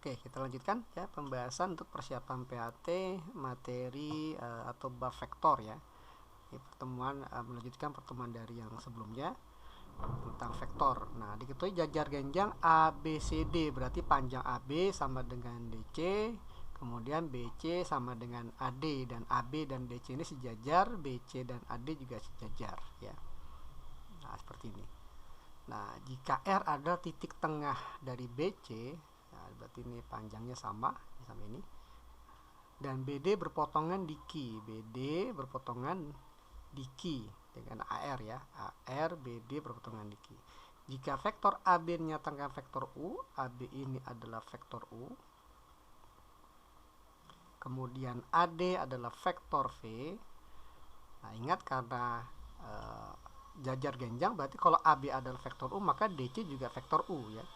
Oke, kita lanjutkan ya pembahasan untuk persiapan PAT materi atau bab vektor ya. Ini pertemuan melanjutkan pertemuan dari yang sebelumnya tentang vektor. Nah, diketahui jajar genjang ABCD berarti panjang AB sama dengan DC, kemudian BC sama dengan AD, dan AB dan DC ini sejajar, BC dan AD juga sejajar ya. Nah, seperti ini. Nah, jika R adalah titik tengah dari BC, nah, berarti ini panjangnya sama ini, dan BD berpotongan di Q. BD berpotongan di Q dengan AR ya. AR BD berpotongan di Q. Jika vektor AB menyatakan vektor U, AB ini adalah vektor U. Kemudian AD adalah vektor V. Nah, ingat karena jajar genjang berarti kalau AB adalah vektor U maka DC juga vektor U ya.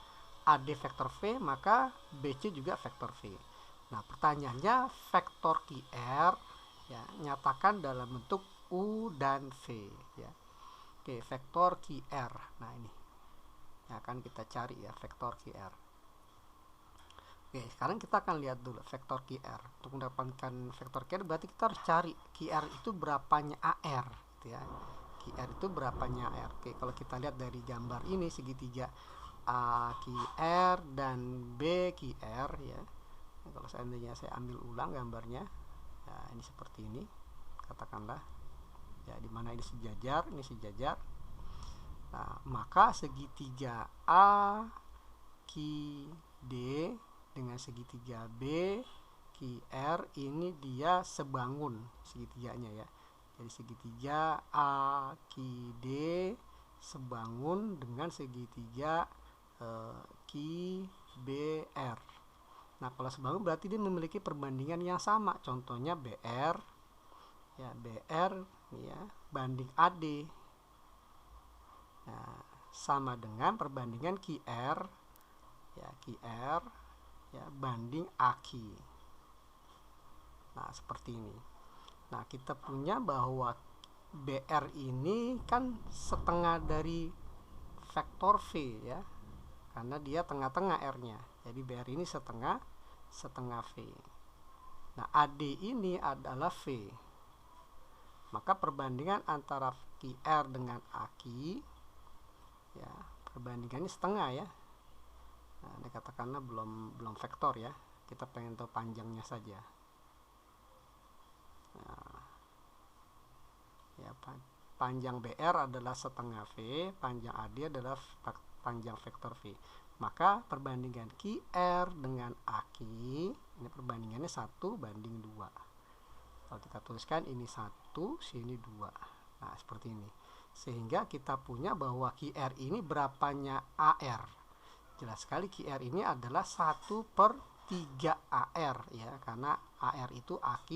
AD vektor V maka BC juga vektor V. Nah, pertanyaannya vektor QR ya nyatakan dalam bentuk U dan V ya. Oke, vektor QR. Nah, ini yang akan kita cari ya, vektor QR. Oke, sekarang kita akan lihat dulu vektor QR. Untuk mendapatkan vektor QR berarti kita harus cari QR itu berapanya AR gitu ya. QR itu berapanya AR. Oke, kalau kita lihat dari gambar ini segitiga A QR dan B QR ya. Nah, kalau seandainya saya ambil ulang gambarnya, ya ini seperti ini, katakanlah ya, dimana ini sejajar, ini sejajar. Nah, maka segitiga A Q D dengan segitiga B QR ini dia sebangun segitiganya ya. Jadi segitiga A Q D sebangun dengan segitiga Q B R. Nah, kalau sebangun berarti dia memiliki perbandingan yang sama. Contohnya BR ya, BR ya banding AD. Nah, sama dengan perbandingan QR ya, QR ya banding AQ. Nah, seperti ini. Nah, kita punya bahwa BR ini kan setengah dari vektor V ya, karena dia tengah-tengah R-nya. Jadi BR ini setengah V. Nah, AD ini adalah V. Maka perbandingan antara QR dengan AQ ya, perbandingannya setengah ya. Nah, ini katakanlah belum vektor ya. Kita pengen tahu panjangnya saja. Nah, ya, panjang BR adalah setengah V, panjang AD adalah panjang vektor V. Maka perbandingan QR dengan AQ ini perbandingannya 1 banding 2. Kalau kita tuliskan ini 1, sini 2. Nah, seperti ini. Sehingga kita punya bahwa QR ini berapanya AR. Jelas sekali QR ini adalah 1/3 AR ya, karena AR itu AQ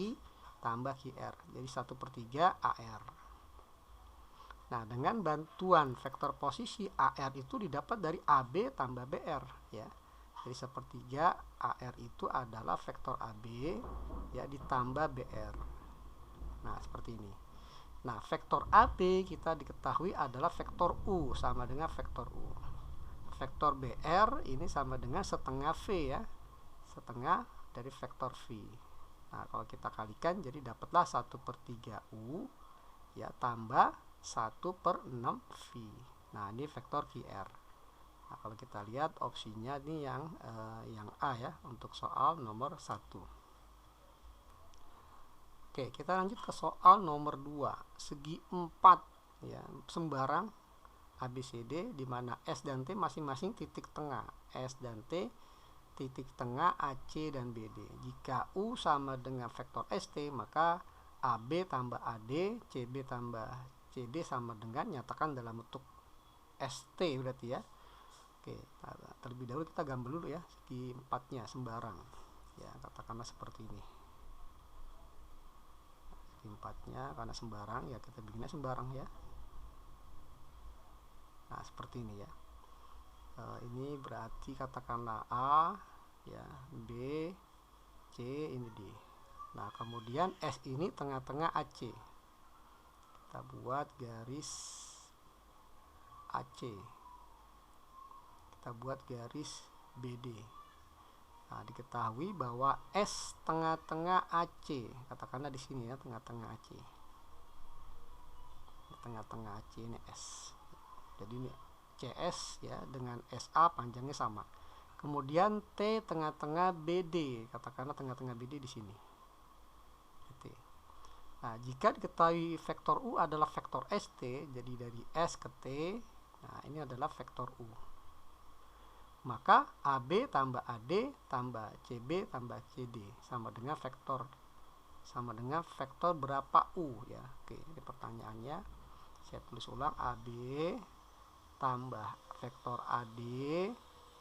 tambah QR. Jadi 1/3 AR. Nah, dengan bantuan vektor posisi AR itu didapat dari AB tambah BR ya. Jadi 1/3 AR itu adalah vektor AB ya ditambah BR. Nah, seperti ini. Nah, vektor AB kita diketahui adalah vektor U sama dengan vektor U. Vektor BR ini sama dengan setengah V ya. Setengah dari vektor V. Nah, kalau kita kalikan jadi dapatlah 1/3 U ya tambah 1/6 V. Nah, ini vektor QR. Nah, kalau kita lihat opsinya ini yang A ya untuk soal nomor 1. Oke, kita lanjut ke soal nomor 2. Segi 4 ya, sembarang ABCD di mana S dan T masing-masing titik tengah. S dan T titik tengah AC dan BD. Jika U sama dengan vektor ST, maka AB tambah AD, CB tambah CD sama dengan nyatakan dalam bentuk ST berarti ya. Oke, terlebih dahulu kita gambar dulu ya segi 4-nya sembarang. Ya, katakanlah seperti ini. Segi 4-nya karena sembarang ya kita bikinnya sembarang ya. Nah, seperti ini ya. Ini berarti katakanlah A ya, B, C, ini D. Nah, kemudian S ini tengah-tengah AC. Kita buat garis AC. Kita buat garis BD. Nah, Nah, diketahui bahwa S tengah-tengah AC, katakanlah di sini ya, tengah-tengah AC. Tengah-tengah AC ini S. Jadi ini CS ya, dengan SA panjangnya sama. Kemudian T tengah-tengah BD, katakanlah tengah-tengah BD di sini. T. Nah, jika diketahui vektor U adalah vektor ST, jadi dari S ke T, nah ini adalah vektor U. Maka AB tambah AD tambah CB tambah CD sama dengan vektor berapa U ya. Oke, ini pertanyaannya. Saya tulis ulang, AB tambah vektor AD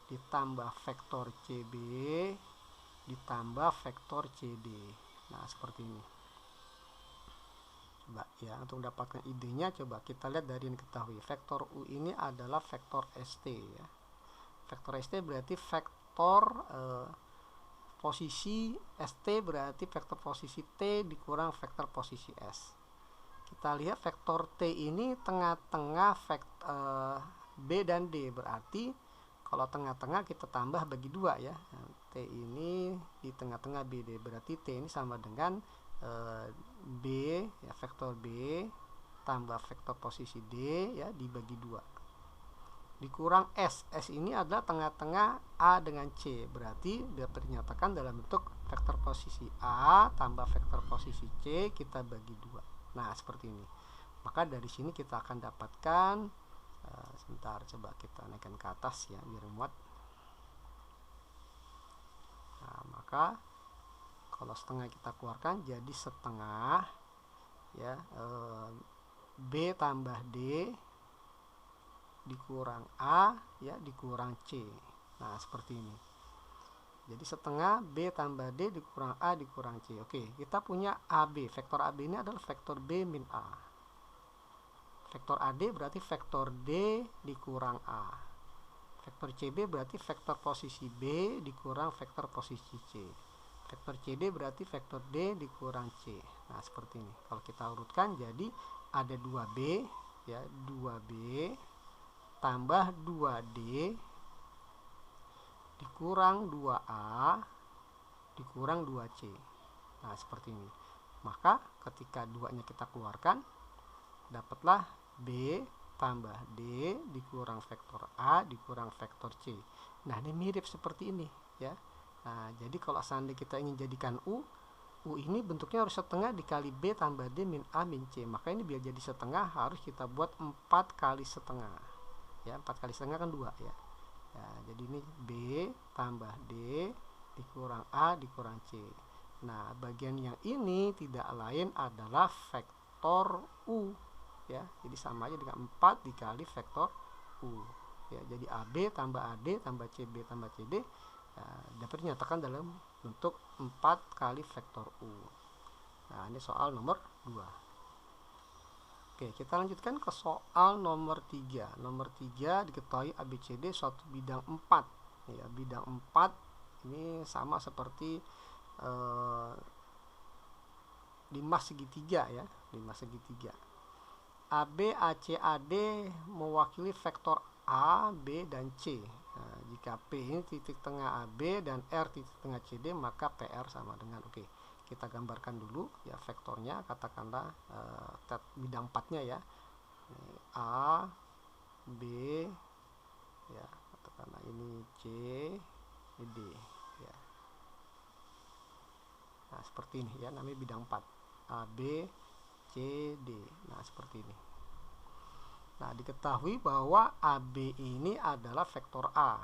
ditambah vektor CB ditambah vektor CD. Nah, seperti ini. Coba ya, untuk mendapatkan idenya coba kita lihat dari yang diketahui. Vektor U ini adalah vektor ST ya. Vektor ST berarti vektor posisi ST berarti vektor posisi T dikurang vektor posisi S. Kita lihat vektor T ini tengah-tengah B dan D, berarti kalau tengah-tengah kita tambah bagi 2 ya. T ini di tengah-tengah BD, berarti T ini sama dengan B ya, vektor B tambah vektor posisi D ya dibagi 2 dikurang S. S ini adalah tengah-tengah A dengan C, berarti dapat dinyatakan dalam bentuk vektor posisi A tambah vektor posisi C kita bagi 2. Nah, seperti ini. Maka dari sini kita akan dapatkan sebentar, coba kita naikkan ke atas ya biar muat. Nah, maka kalau setengah kita keluarkan jadi setengah ya, B tambah D dikurang A ya dikurang C. Nah, seperti ini. Jadi setengah B tambah D dikurang A dikurang C. Oke, kita punya AB. Vektor AB ini adalah vektor B min A. Vektor AD berarti vektor D dikurang A. Vektor CB berarti vektor posisi B dikurang vektor posisi C. Vektor CD berarti vektor D dikurang C. Nah, seperti ini. Kalau kita urutkan jadi ada 2B ya, 2B tambah 2D dikurang 2A dikurang 2C. Nah, seperti ini. Maka ketika 2-nya kita keluarkan, dapatlah B tambah D dikurang vektor A dikurang vektor C. Nah, ini mirip seperti ini ya. Nah, jadi kalau seandainya kita ingin jadikan U ini bentuknya harus setengah dikali B tambah D min A min C. Maka ini biar jadi setengah harus kita buat 4 kali setengah. Ya, 4 kali setengah kan 2 ya. Ya, jadi ini B tambah D dikurang A dikurang C. Nah, bagian yang ini tidak lain adalah vektor U ya. Jadi sama aja dengan 4 dikali vektor U. Ya, jadi AB tambah AD tambah CB tambah CD ya, dapat dinyatakan dalam bentuk 4 kali vektor U. Nah, ini soal nomor 2. Oke, kita lanjutkan ke soal nomor 3. Nomor 3 diketahui ABCD suatu bidang 4. Ya, bidang 4 ini sama seperti 5 segitiga ya, 5 segitiga. AB, AC, AD mewakili vektor A, B, dan C. Nah, jika P ini titik tengah AB dan R titik tengah CD, maka PR sama dengan kita gambarkan dulu ya vektornya, katakanlah bidang 4-nya ya. A, B ya, katakanlah ini C, ini D ya. Nah, seperti ini ya, namanya bidang 4. A, B, C, D. Nah, seperti ini. Nah, diketahui bahwa AB ini adalah vektor A.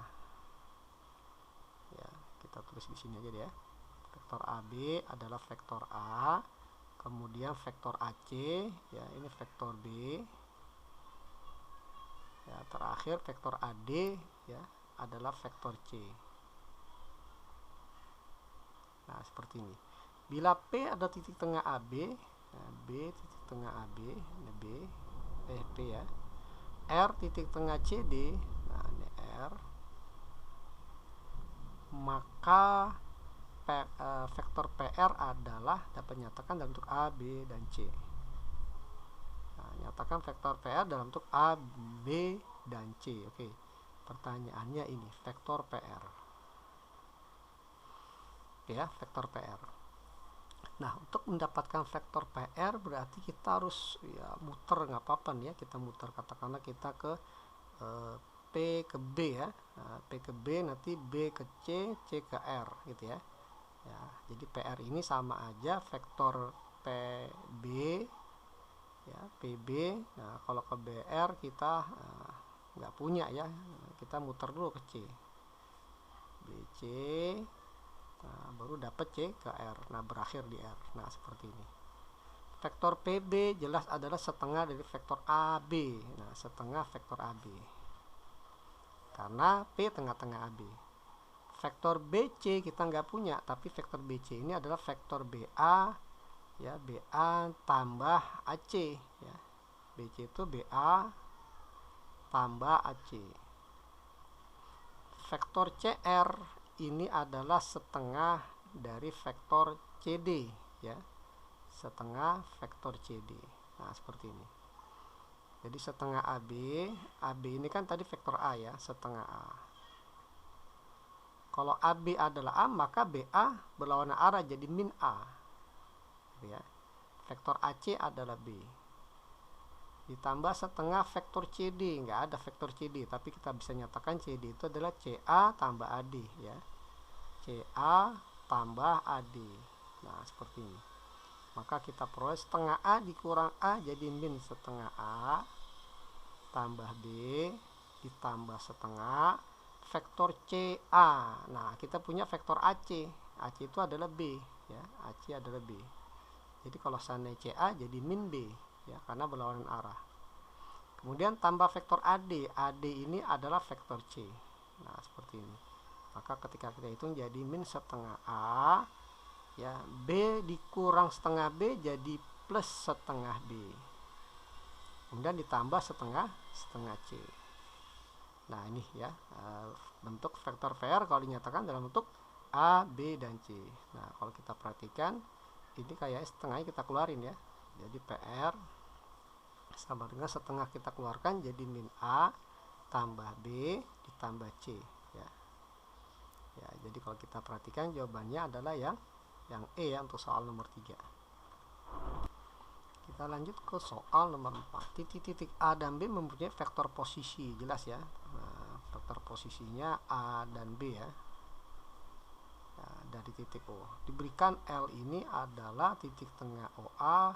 Ya, kita tulis di sini aja deh ya. Vektor AB adalah vektor A, kemudian vektor AC ya, ini vektor B ya, terakhir vektor AD ya adalah vektor C. Nah, seperti ini. Bila P ada titik tengah AB, nah, B titik tengah AB, ini P ya, R titik tengah CD, nah ini R, maka vektor PR adalah dapat nyatakan dalam bentuk A, B, dan C. Nah, nyatakan vektor PR dalam bentuk A, B, dan C. Oke, pertanyaannya ini vektor PR. ya, vektor PR. Nah, untuk mendapatkan vektor PR berarti kita harus ya muter, nggak apa-apa nih ya, kita muter, katakanlah kita ke P ke B ya. Nah, P ke B, nanti B ke C, C ke R gitu ya. Ya, jadi PR ini sama aja vektor PB ya, PB. Nah, kalau ke BR kita nggak punya ya, kita muter dulu ke C, BC. Nah, baru dapat C ke R. Nah, berakhir di R. Nah, seperti ini. Vektor PB jelas adalah setengah dari vektor AB. Nah, setengah vektor AB. Karena P tengah-tengah AB. Vektor BC kita nggak punya, tapi vektor BC ini adalah vektor BA ya, BA tambah AC ya. BC itu BA tambah AC. Vektor CR ini adalah setengah dari vektor CD ya, setengah vektor CD. Nah, seperti ini. Jadi setengah AB, AB ini kan tadi vektor A ya, setengah A. Kalau AB adalah A, maka BA berlawanan arah jadi min A ya. Vektor AC adalah B ditambah setengah vektor CD. Nggak ada vektor CD, tapi kita bisa nyatakan CD itu adalah CA tambah AD ya, CA tambah AD. Nah, seperti ini. Maka kita peroleh setengah A dikurang A jadi min setengah A tambah B ditambah setengah vektor CA. Nah, kita punya vektor AC. AC itu adalah B ya, AC adalah B. Jadi kalau seandainya CA jadi min B ya, karena berlawanan arah. Kemudian tambah vektor AD. AD ini adalah vektor C. Nah, seperti ini. Maka ketika kita hitung jadi min setengah A ya, B dikurang setengah B jadi plus setengah B. Kemudian ditambah setengah C. Nah, ini ya bentuk vektor PR kalau dinyatakan dalam bentuk A, B, dan C. Nah, kalau kita perhatikan ini kayak setengahnya kita keluarin ya. Jadi PR sama dengan setengah kita keluarkan jadi min A tambah B ditambah C ya. Ya, jadi kalau kita perhatikan jawabannya adalah yang E ya untuk soal nomor 3. Kita lanjut ke soal nomor 4. Titik-titik A dan B mempunyai vektor posisi, jelas ya. Nah, vektor posisinya A dan B ya. Nah, dari titik O. Diberikan L ini adalah titik tengah OA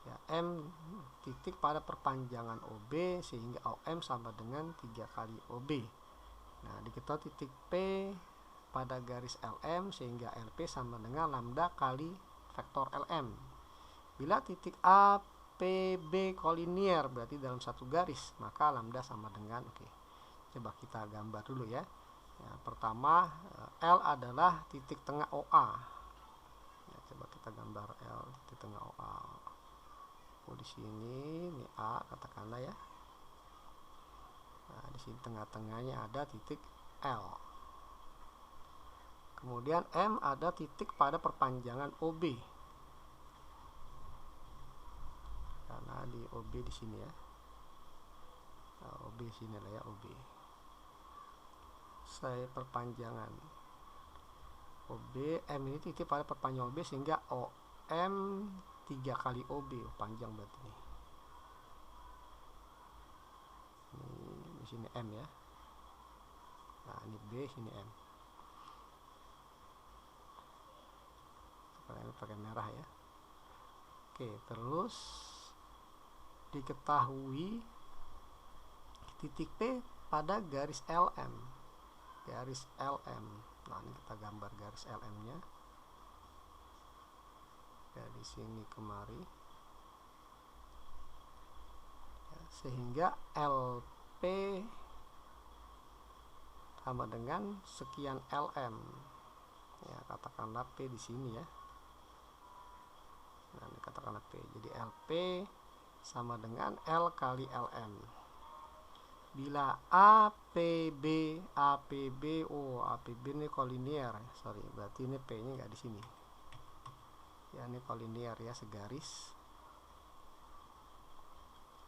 ya, M titik pada perpanjangan OB sehingga OM sama dengan 3 kali OB. Nah, diketahui titik P pada garis LM sehingga LP sama dengan lambda kali vektor LM. Bila titik A, P, B kolinier berarti dalam satu garis, maka lambda sama dengan coba kita gambar dulu ya. Ya, pertama L adalah titik tengah OA. Ya, coba kita gambar L titik tengah OA. Di sini ini A katakanlah ya. Nah, di sini tengah-tengahnya ada titik L. Kemudian M ada titik pada perpanjangan OB. Karena di OB di sini ya. Nah, OB sini lah ya, OB. Saya perpanjangan OB, M ini titik pada perpanjangan OB sehingga OM 3 kali OB, panjang berarti nih. Ini di sini M ya. Nah, ini B, sini M. Ini pakai merah ya. Oke, terus diketahui titik P pada garis LM. Garis LM. Nah, ini kita gambar garis LM-nya. Dari sini kemari ya, sehingga LP sama dengan sekian LM ya, katakanlah P di sini ya. Nah, ini katakanlah P, jadi LP sama dengan L kali LM. Bila APB APB ini kolinier, berarti ini P nya nggak di sini ya, ini kolinier ya, segaris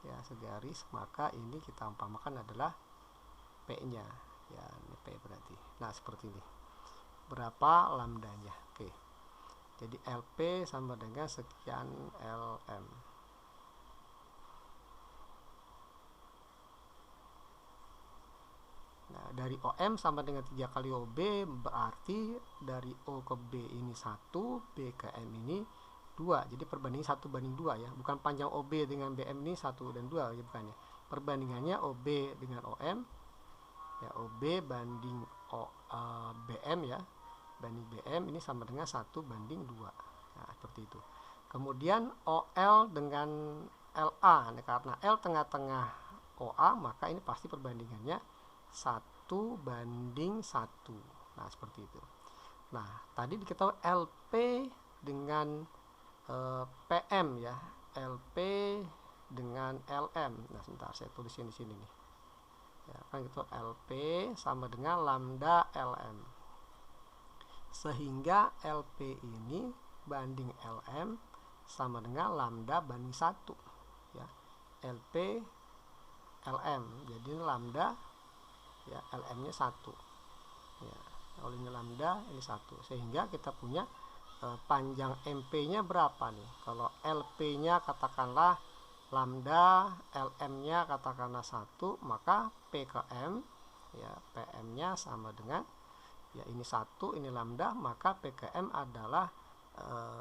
ya, segaris, maka ini kita umpamakan adalah P nya ya, ini P berarti. Nah, seperti ini. Berapa lambdanya? Jadi LP sama dengan sekian LM. Nah, dari OM sama dengan 3 kali OB, berarti dari O ke B ini 1, B ke M ini 2. Jadi perbandingan 1:2 ya. Bukan panjang OB dengan BM ini 1 dan 2 ya, bukan ya. Perbandingannya OB dengan OM ya, OB banding BM ya. Banding BM ini sama dengan 1:2. Nah, seperti itu. Kemudian OL dengan LA. Nah, karena L tengah-tengah OA, maka ini pasti perbandingannya 1:1. Nah, seperti itu. Nah, tadi diketahui LP dengan PM ya. LP dengan LM. Nah, sebentar saya tulisin di sini nih. Ya, kan gitu, LP sama dengan lambda LM. Sehingga LP ini banding LM sama dengan lambda banding 1 ya. LP LM. Jadi ini lambda ya, LM nya 1 ya. Kalau ini lambda, ini 1. Sehingga kita punya panjang MP nya berapa nih? Kalau LP nya katakanlah lambda, LM nya katakanlah 1, maka P ke M ya, PM nya sama dengan ya, ini 1, ini lambda, maka P ke M adalah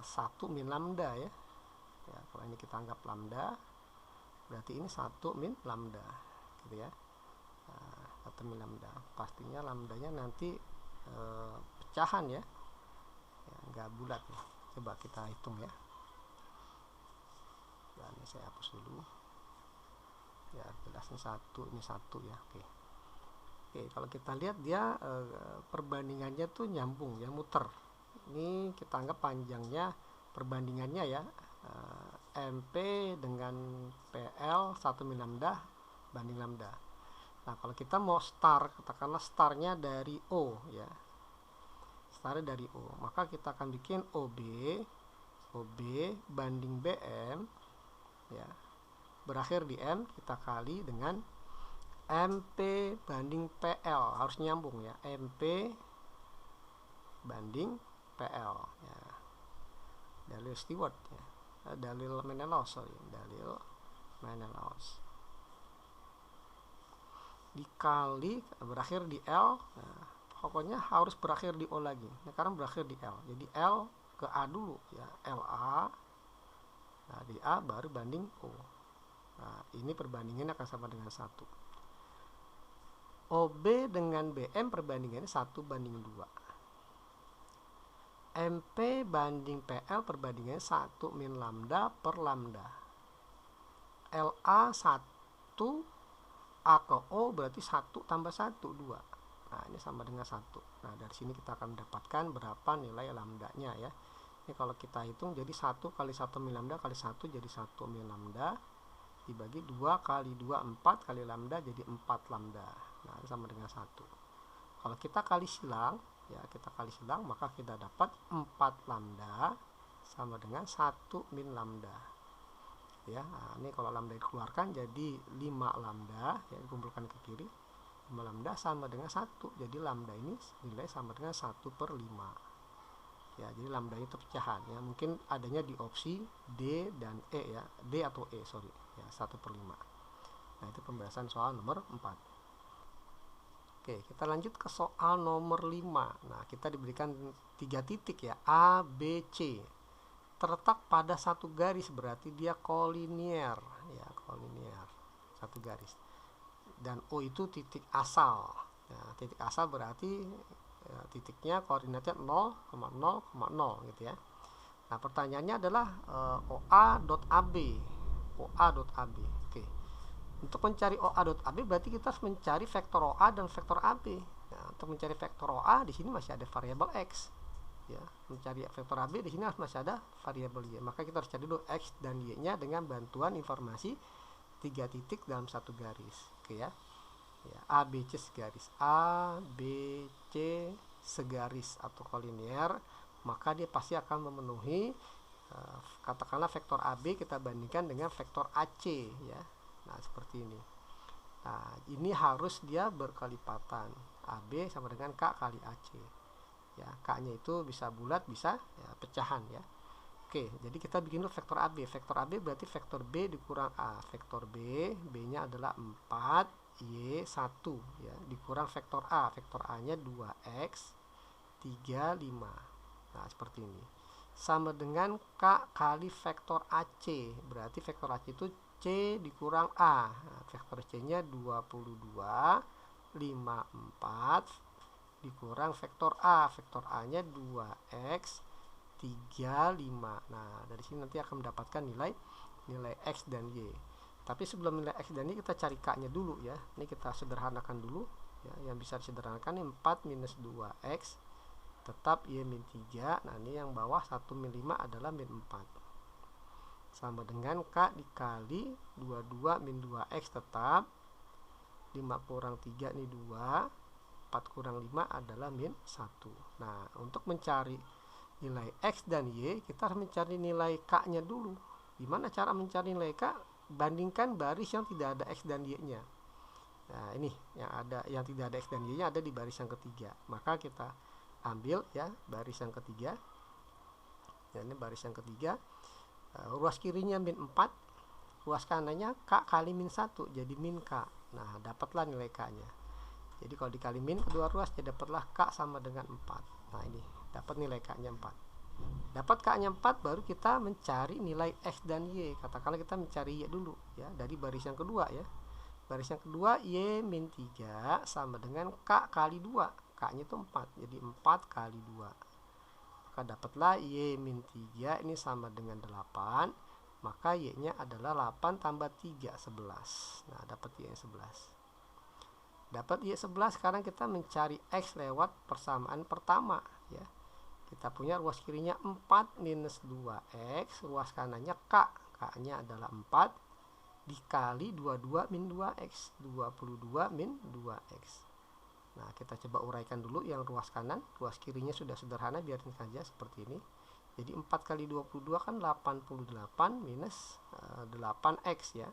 1 min lambda ya. Ya, kalau ini kita anggap lambda, berarti ini 1 min lambda gitu ya. 1 min lambda. Pastinya lambdanya nanti pecahan ya. Ya, enggak bulat ya. Coba kita hitung ya. Dan ini saya hapus dulu. Ya, jelasnya 1, ini 1 ya. Oke, kalau kita lihat dia perbandingannya tuh nyambung ya, muter. Ini kita anggap panjangnya perbandingannya ya, MP dengan PL 1 min lambda banding lambda. Nah, kalau kita mau start, katakanlah startnya dari O ya, startnya dari O, maka kita akan bikin OB banding BM ya, berakhir di M, kita kali dengan MP banding PL, harus nyambung ya, MP banding PL ya. Dalil Stewart ya, dalil Menelaus dikali berakhir di L. Nah, pokoknya harus berakhir di O lagi. Nah, sekarang berakhir di L, jadi L ke A dulu ya, LA. Nah, di A baru banding O. Nah, ini perbandingannya akan sama dengan 1. OB dengan BM perbandingannya 1:2. MP banding PL perbandingannya 1 min lambda per lambda. LA 1, A ke O berarti 1 tambah 1, 2. Nah, ini sama dengan 1. Nah, dari sini kita akan mendapatkan berapa nilai lambdanya ya. Ini kalau kita hitung jadi 1 kali 1 min lambda kali 1 jadi 1 min lambda, dibagi 2 kali 2, 4 kali lambda jadi 4 lambda. Nah, ini sama dengan 1. Kalau kita kali silang ya, maka kita dapat 4 lambda sama dengan 1 min lambda ya. Nah, ini kalau lambda dikeluarkan jadi 5 lambda ya, dikumpulkan ke kiri, 5 lambda sama dengan 1, jadi lambda ini nilai sama dengan 1/5 ya. Jadi lambda itu pecahan ya, mungkin adanya di opsi D dan E ya, D atau E sorry ya, 1/5. Nah, itu pembahasan soal nomor 4. Oke, kita lanjut ke soal nomor 5. Nah, kita diberikan 3 titik ya, A, B, C. Terletak pada satu garis, berarti dia kolinier ya, kolinier, satu garis. Dan O itu titik asal. Nah, titik asal berarti ya, titiknya koordinatnya 0,0,0 gitu ya. Nah, pertanyaannya adalah OA.AB. OA.AB. Oke. Untuk mencari OA.AB berarti kita harus mencari vektor OA dan vektor AB. Nah, untuk mencari vektor OA di sini masih ada variabel X. Ya, mencari vektor AB di sini masih ada variabel Y. Maka kita harus cari dulu X dan Y-nya dengan bantuan informasi 3 titik dalam satu garis. Oke ya. Ya, A, B, C segaris. A, B, C segaris atau kolinier, maka dia pasti akan memenuhi katakanlah vektor AB kita bandingkan dengan vektor AC ya. Nah, seperti ini. Nah, ini harus dia berkelipatan. AB sama dengan K kali AC. ya. K-nya itu bisa bulat, bisa ya, pecahan ya. Oke, jadi kita bikin dulu vektor AB. Vektor AB berarti vektor B dikurang A. Vektor B, B-nya adalah 4, Y 1 ya, dikurang vektor A. Vektor A-nya 2X 3, 5. Nah, seperti ini. Sama dengan K kali vektor AC. Berarti vektor AC itu C dikurang A. Nah, vektor C-nya 22, 5, 4 dikurang vektor A. Vektor A-nya 2X 3, 5. Nah, dari sini nanti akan mendapatkan nilai X dan Y. Tapi sebelum nilai X dan Y kita cari K-nya dulu ya. Ini kita sederhanakan dulu ya. Yang bisa disederhanakan ini 4 minus 2X tetap Y min 3. Nah, ini yang bawah 1 min 5 adalah min 4. Sama dengan K dikali 22 min 2X tetap 5 kurang 3 ini 2. 4 kurang 5 adalah min 1. Nah, untuk mencari nilai X dan Y, kita harus mencari nilai K-nya dulu. Gimana cara mencari nilai K? Bandingkan baris yang tidak ada X dan Y-nya. Nah, ini yang tidak ada X dan Y-nya ada di baris yang ketiga. Maka kita ambil ya baris yang ketiga. Ya, ini baris yang ketiga. Ruas kirinya min 4, ruas kanannya K kali min 1, jadi min K. Nah, dapatlah nilai K-nya. Jadi kalau dikali min kedua ruas, ya dapatlah K sama dengan 4. Nah, ini dapat nilai K-nya 4. Dapat K-nya 4, baru kita mencari nilai X dan Y. Katakanlah kita mencari Y dulu ya, dari baris yang kedua ya. Baris yang kedua Y min 3 sama dengan K kali 2. K-nya itu 4, jadi 4 kali 2. Maka dapatlah Y min 3 ini sama dengan 8. Maka Y-nya adalah 8 tambah 3, 11. Nah, dapat Y-nya 11. Dapat Y11, sekarang kita mencari X lewat persamaan pertama ya. Kita punya ruas kirinya 4 minus 2X, ruas kanannya K. K-nya adalah 4 dikali 22 min 2X, 22 min 2X. Nah, kita coba uraikan dulu yang ruas kanan. Ruas kirinya sudah sederhana, biarin saja seperti ini. Jadi 4 kali 22 kan 88 minus 8X ya.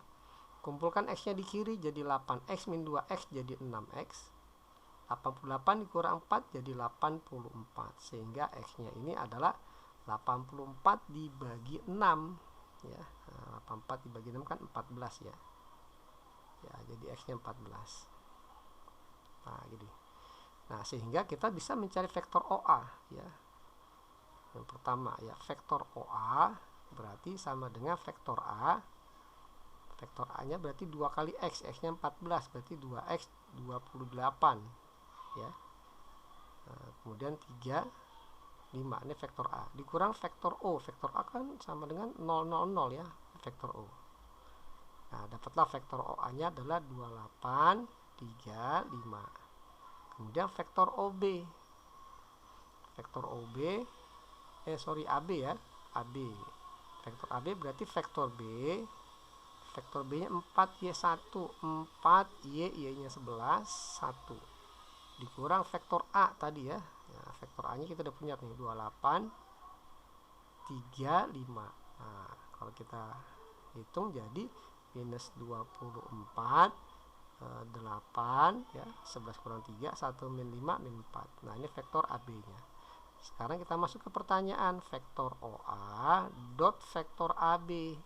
Kumpulkan X-nya di kiri jadi 8X min 2X jadi 6X. 88 dikurang 4 jadi 84. Sehingga X-nya ini adalah 84 dibagi 6 ya. Nah, 84 dibagi 6 kan 14 ya. Ya, jadi X-nya 14. Nah, gini. Nah, sehingga kita bisa mencari vektor OA ya. Yang pertama ya, vektor OA berarti sama dengan vektor A. Vektor A-nya berarti 2 kali X, X-nya 14, berarti 2X 28 ya. Nah, kemudian 3, 5, ini vektor A dikurang vektor O. Vektor A kan sama dengan 0, 0, 0 ya, vektor O. Nah, dapatlah vektor OA-nya adalah 28, 3, 5. Kemudian vektor OB. Vektor OB AB ya, AB. Vektor AB berarti vektor B. Vektor B-nya 4Y1, 4Y, Y-nya 11, 1. Dikurang vektor A tadi ya. Nah, vektor A-nya kita udah punya nih, 28, 3, 5. Nah, kalau kita hitung jadi minus 24, 8 ya, 11 kurang 3, 1 min 5 min 4. Nah, ini vektor AB-nya. Sekarang kita masuk ke pertanyaan vektor OA dot vektor AB.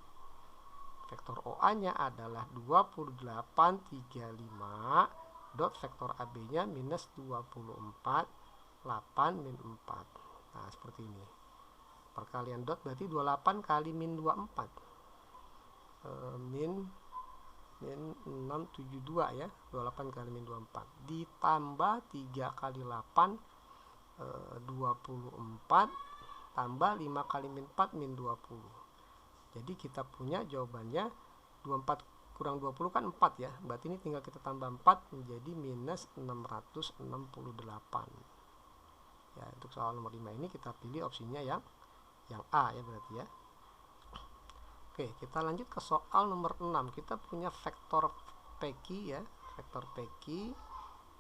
Vektor OA-nya adalah 28, 35 dot vektor AB-nya minus 24, 8 min 4. Nah, seperti ini. Perkalian dot berarti 28 kali min 24. Min 672 ya. 28 kali min 24 ditambah 3 kali 8 24 tambah 5 kali min 4 min 20. Jadi kita punya jawabannya 24 kurang 20 kan 4 ya. Berarti ini tinggal kita tambah 4 menjadi minus 668. Ya, untuk soal nomor 5 ini kita pilih opsinya yang A ya berarti ya. Oke, kita lanjut ke soal nomor 6. Kita punya vektor PQ ya. Vektor PQ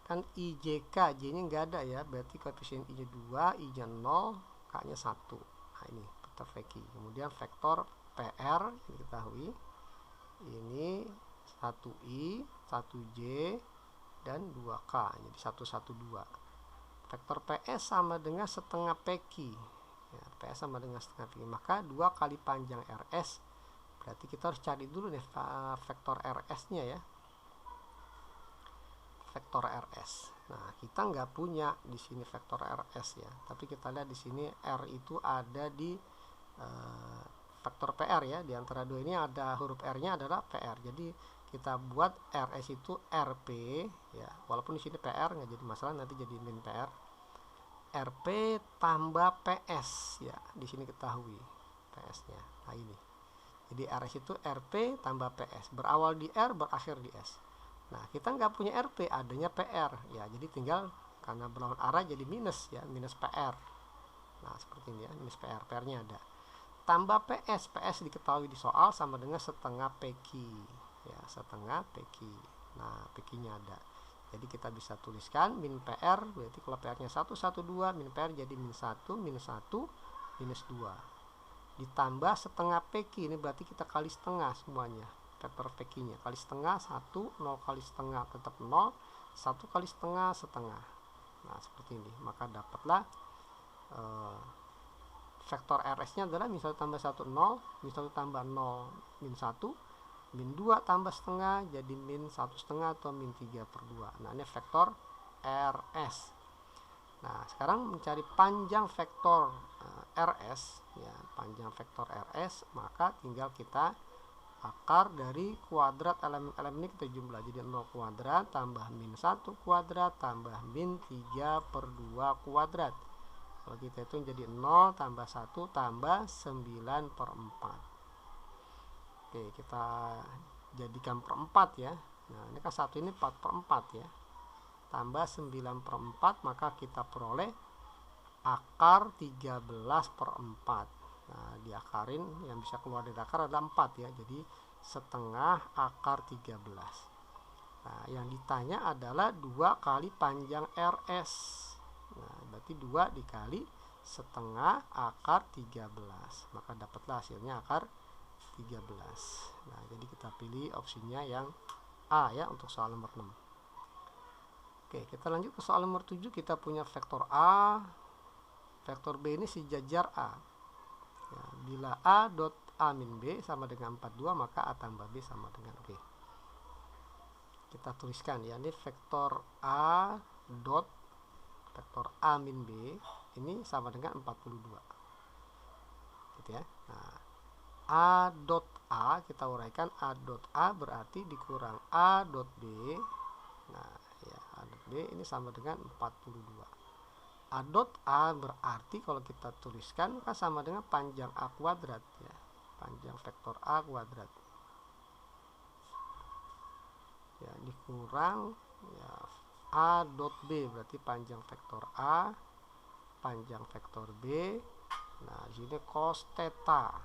kan IJK, J-nya enggak ada ya. Berarti koefisien I-nya 2, I-nya 0, K-nya 1. Nah, ini vektor PQ. Kemudian vektor PR diketahui ini 1I, 1J dan 2K, jadi 112. Vektor PS sama dengan setengah PQ. Ya, PS sama dengan setengah PQ. Maka 2 kali panjang RS. Berarti kita harus cari dulu nih vektor RS-nya ya. Vektor RS. Nah, kita nggak punya di sini vektor RS ya. Tapi kita lihat di sini R itu ada di vektor PR ya. Di antara dua ini ada huruf R-nya adalah PR. Jadi kita buat RS itu RP ya. Walaupun di sini PR nggak jadi masalah, nanti jadi min PR. RP tambah PS ya. Di sini ketahui PS-nya. Nah, ini. Jadi RS itu RP tambah PS. Berawal di R, berakhir di S. Nah, kita nggak punya RP, adanya PR ya. Jadi tinggal karena berlawan arah jadi minus ya, minus PR. Nah, seperti ini ya, minus PR. PR-nya ada. Tambah PS. PS diketahui di soal sama dengan setengah PQ ya, setengah PQ. Nah, PQ-nya ada. Jadi kita bisa tuliskan min PR, berarti kalau PR-nya 112, min PR jadi min 1, minus 1, minus 2. Ditambah setengah PQ, ini berarti kita kali setengah semuanya. Vektor PQ-nya kali setengah 1, 0 kali setengah tetap 0, 1 kali setengah setengah. Nah, seperti ini. Maka dapatlah vektor RS-nya adalah min 1 tambah 1 0, min 1 tambah 0 min 1, min 2 tambah setengah jadi min 1 setengah atau min 3/2. Nah, ini vektor RS. Nah, sekarang mencari panjang vektor RS ya, panjang vektor RS, maka tinggal kita akar dari kuadrat elemen-elemen ini kita jumlah jadi 0 kuadrat tambah min 1 kuadrat tambah min 3/2 kuadrat. Kalau kita hitung jadi 0 tambah 1 tambah 9/4. Oke, kita jadikan per 4 ya. Nah, ini kan 1 ini 4/4 ya. Tambah 9/4, maka kita peroleh akar 13/4. Nah, diakarin yang bisa keluar dari akar adalah 4 ya. Jadi setengah akar 13. Nah, yang ditanya adalah 2 kali panjang RS. Nah, berarti 2 dikali setengah akar 13. Maka dapatlah hasilnya akar 13. Nah, jadi kita pilih opsinya yang A ya untuk soal nomor 6. Oke, kita lanjut ke soal nomor 7. Kita punya vektor A, vektor B ini sejajar A. Ya, bila A dot A min B sama dengan 42, maka A tambah B sama dengan B. Kita tuliskan ya, ini vektor A dot vektor A min B ini sama dengan 42. Gitu ya. Nah, A dot A kita uraikan, A dot A berarti dikurang A dot B. Nah, ya, A dot B ini sama dengan 42. A dot A berarti kalau kita tuliskan kan sama dengan panjang A kuadrat ya, panjang vektor A kuadrat ya, dikurang ya A dot B berarti panjang vektor A, panjang vektor B. Nah, di sini cos theta.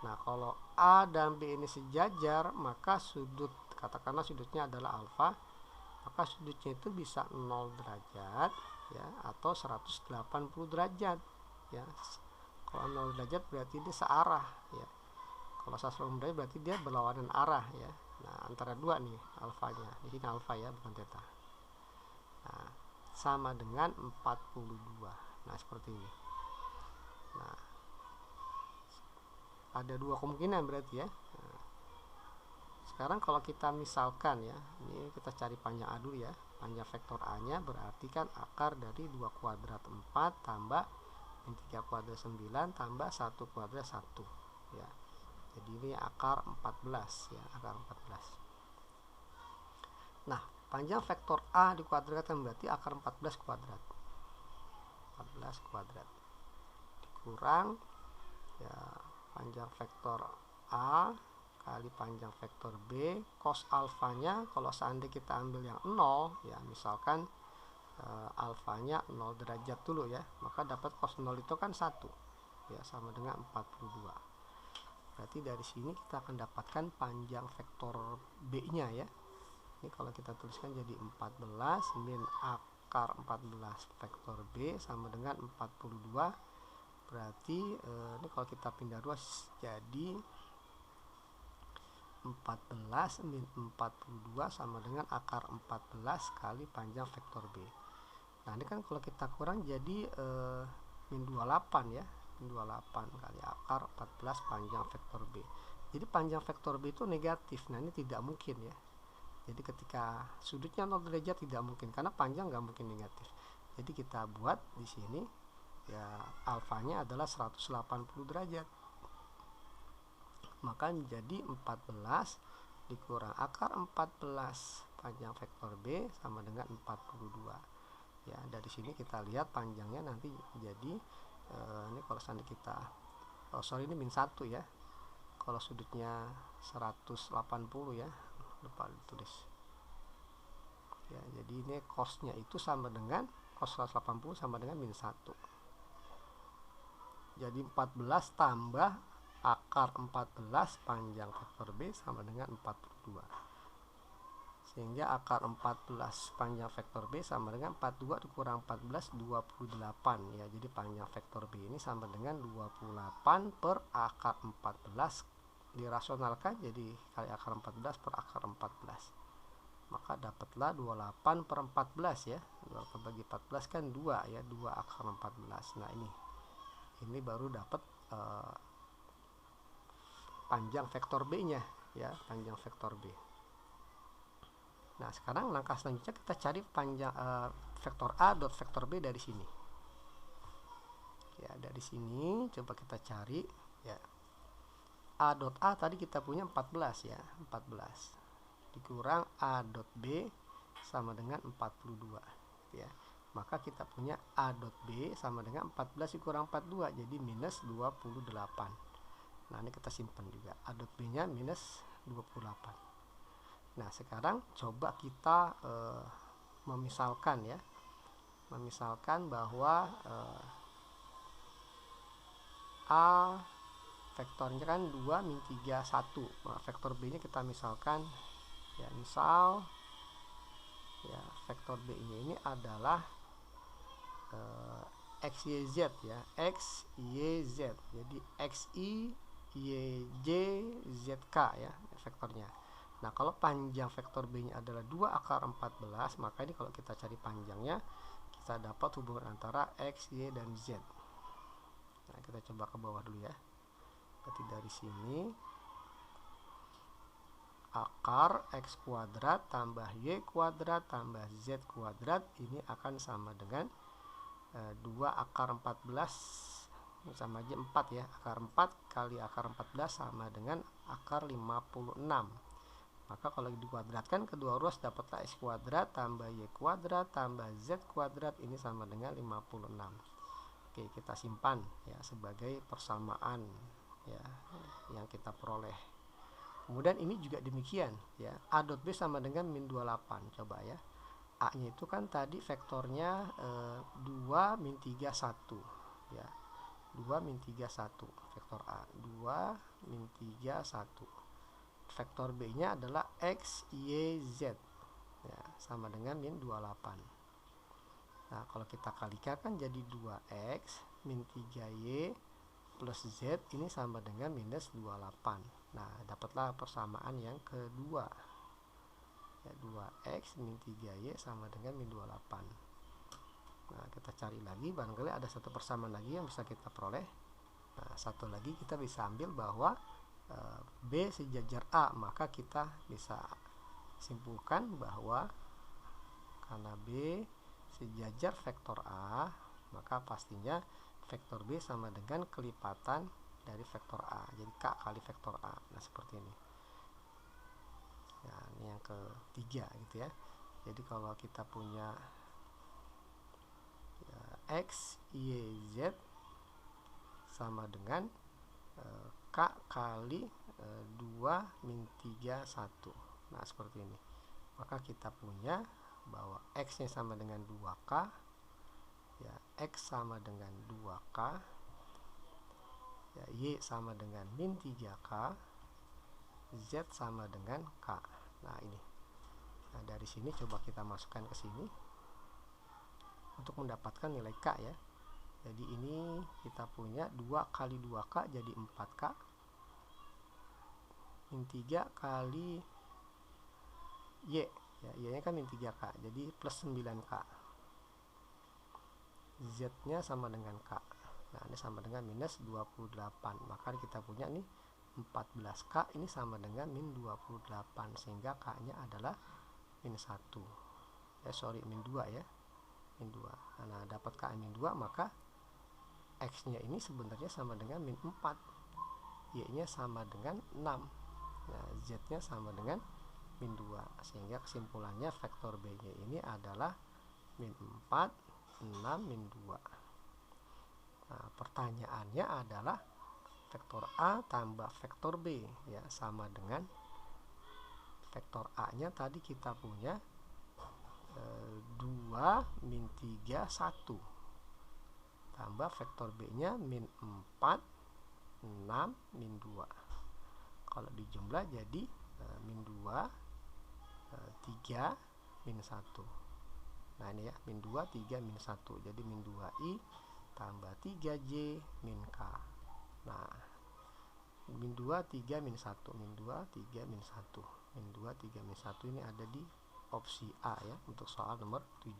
Nah, kalau A dan B ini sejajar, maka sudut, katakanlah sudutnya adalah alfa, maka sudutnya itu bisa 0 derajat ya, atau 180 derajat ya. Kalau 0 derajat berarti dia searah ya. Kalau 180 derajat berarti dia berlawanan arah ya. Nah, antara dua nih alfanya. Di sini alfa ya, bukan theta. Nah, sama dengan 42. Nah, seperti ini. Nah, ada dua kemungkinan berarti ya. Nah, sekarang kalau kita misalkan ya, ini kita cari panjang A dulu ya. Panjang vektor A nya berarti kan akar dari 2 kuadrat 4 tambah min 3 kuadrat 9 tambah 1 kuadrat 1 ya. Jadi ini akar 14 ya, akar 14. Nah, panjang vektor A dikuadratkan berarti akar 14 kuadrat. 14 kuadrat dikurang ya panjang vektor A kali panjang vektor B, cos alfanya kalau seandainya kita ambil yang 0 ya, misalkan alfanya 0 derajat dulu ya, maka dapat cos 0 itu kan 1 ya, sama dengan 42. Berarti dari sini kita akan dapatkan panjang vektor B nya ya. Ini kalau kita tuliskan jadi 14 min akar 14 vektor B sama dengan 42. Berarti ini kalau kita pindah ruas jadi 14 min 42 sama dengan akar 14 kali panjang vektor B. Nah ini kan kalau kita kurang jadi min 28 ya, min 28 kali akar 14 panjang vektor B. Jadi panjang vektor B itu negatif. Nah ini tidak mungkin ya. Jadi ketika sudutnya 0 derajat tidak mungkin, karena panjang nggak mungkin negatif. Jadi kita buat di sini ya, alfanya adalah 180 derajat. Maka menjadi 14 dikurang akar 14 panjang vektor B sama dengan 42. Ya, dari sini kita lihat panjangnya nanti jadi ini kalau seandainya kita ini min 1 ya. Kalau sudutnya 180 ya, lupa ditulis. Ya, jadi ini cosnya itu sama dengan cos 180 sama dengan min 1. Jadi 14 tambah akar 14 panjang vektor B sama dengan 42. Sehingga akar 14 panjang vektor B sama dengan 42 dikurang 14, 28 ya. Jadi panjang vektor B ini sama dengan 28 per akar 14, dirasionalkan jadi kali akar 14 per akar 14. Maka dapatlah 28 per 14 ya. 28 bagi 14 kan 2 ya, 2 akar 14. Nah ini baru dapat panjang vektor B-nya ya, panjang vektor B. Nah, sekarang langkah selanjutnya kita cari panjang vektor A dot vektor B dari sini. Ya, dari sini coba kita cari ya. A dot A tadi kita punya 14 ya, 14. Dikurang A dot B sama dengan 42 ya. Maka kita punya A dot B sama dengan 14 dikurang 42, jadi minus 28. Nah ini kita simpan juga, A dot B nya minus 28. Nah sekarang coba kita memisalkan ya, memisalkan bahwa A vektornya kan 2 min 3 1. Nah, vektor B nya kita misalkan ya, misal ya vektor B nya ini adalah x, y, z ya, x, y, z. Jadi x, y, y, z, z, k ya vektornya. Nah kalau panjang vektor B nya adalah 2 akar 14, maka ini kalau kita cari panjangnya kita dapat hubungan antara x, y, dan z. Nah kita coba ke bawah dulu ya. Berarti dari sini akar x kuadrat tambah y kuadrat tambah z kuadrat ini akan sama dengan 2 akar 14 sama aja 4 ya. Akar 4 kali akar 14 sama dengan akar 56. Maka kalau dikuadratkan kedua ruas dapatlah x kuadrat tambah y kuadrat tambah z kuadrat ini sama dengan 56. Oke, kita simpan ya sebagai persamaan ya yang kita peroleh. Kemudian ini juga demikian ya. A dot B sama dengan min 28. Coba ya. A nya itu kan tadi vektornya 2 min 3 1 ya. 2 min 3 1 vektor A. 2 min 3 1. Vektor B nya adalah x, y, z ya, sama dengan min 28. Nah kalau kita kalikan kan jadi 2x min 3y plus z ini sama dengan minus 28. Nah dapatlah persamaan yang kedua ya, 2x min 3y sama dengan min 28. Nah kita cari lagi, barangkali ada satu persamaan lagi yang bisa kita peroleh. Nah satu lagi kita bisa ambil bahwa B sejajar A, maka kita bisa simpulkan bahwa karena B sejajar vektor A, maka pastinya vektor B sama dengan kelipatan dari vektor A, jadi K kali vektor A. Nah seperti ini. Nah ini yang ketiga gitu ya. Jadi kalau kita punya ya, x, y, z sama dengan K kali 2 min 3 1. Nah seperti ini. Maka kita punya bahwa x nya sama dengan 2k ya, x sama dengan 2k ya, y sama dengan min 3k, z sama dengan k. Nah ini. Nah dari sini coba kita masukkan ke sini untuk mendapatkan nilai k ya. Jadi ini kita punya 2 kali 2k jadi 4k min 3 kali y ya, y nya kan min 3k jadi plus 9k Z-nya sama dengan K. Nah, ini sama dengan minus 28. Maka kita punya nih 14K ini sama dengan min 28, sehingga K-nya adalah min 1. Min 2 ya. Min 2. Nah, dapat K min 2, maka X-nya ini sebenarnya sama dengan min 4. Y-nya sama dengan 6. Nah, Z-nya sama dengan min 2. Sehingga kesimpulannya vektor B-nya ini adalah min 4, 6, min 2. Nah, pertanyaannya adalah vektor A tambah vektor B ya sama dengan vektor A-nya tadi kita punya 2 min 3 1 tambah vektor B-nya min 4 6 min 2. Kalau dijumlah jadi min 2 3 min 1. Nah, ini ya, min 2 3 min 1. Jadi min 2i tambah 3j min k. Nah, min 2 3 min 1, min 2 3 min 1, min 2 3 min 1 ini ada di opsi A ya untuk soal nomor 7.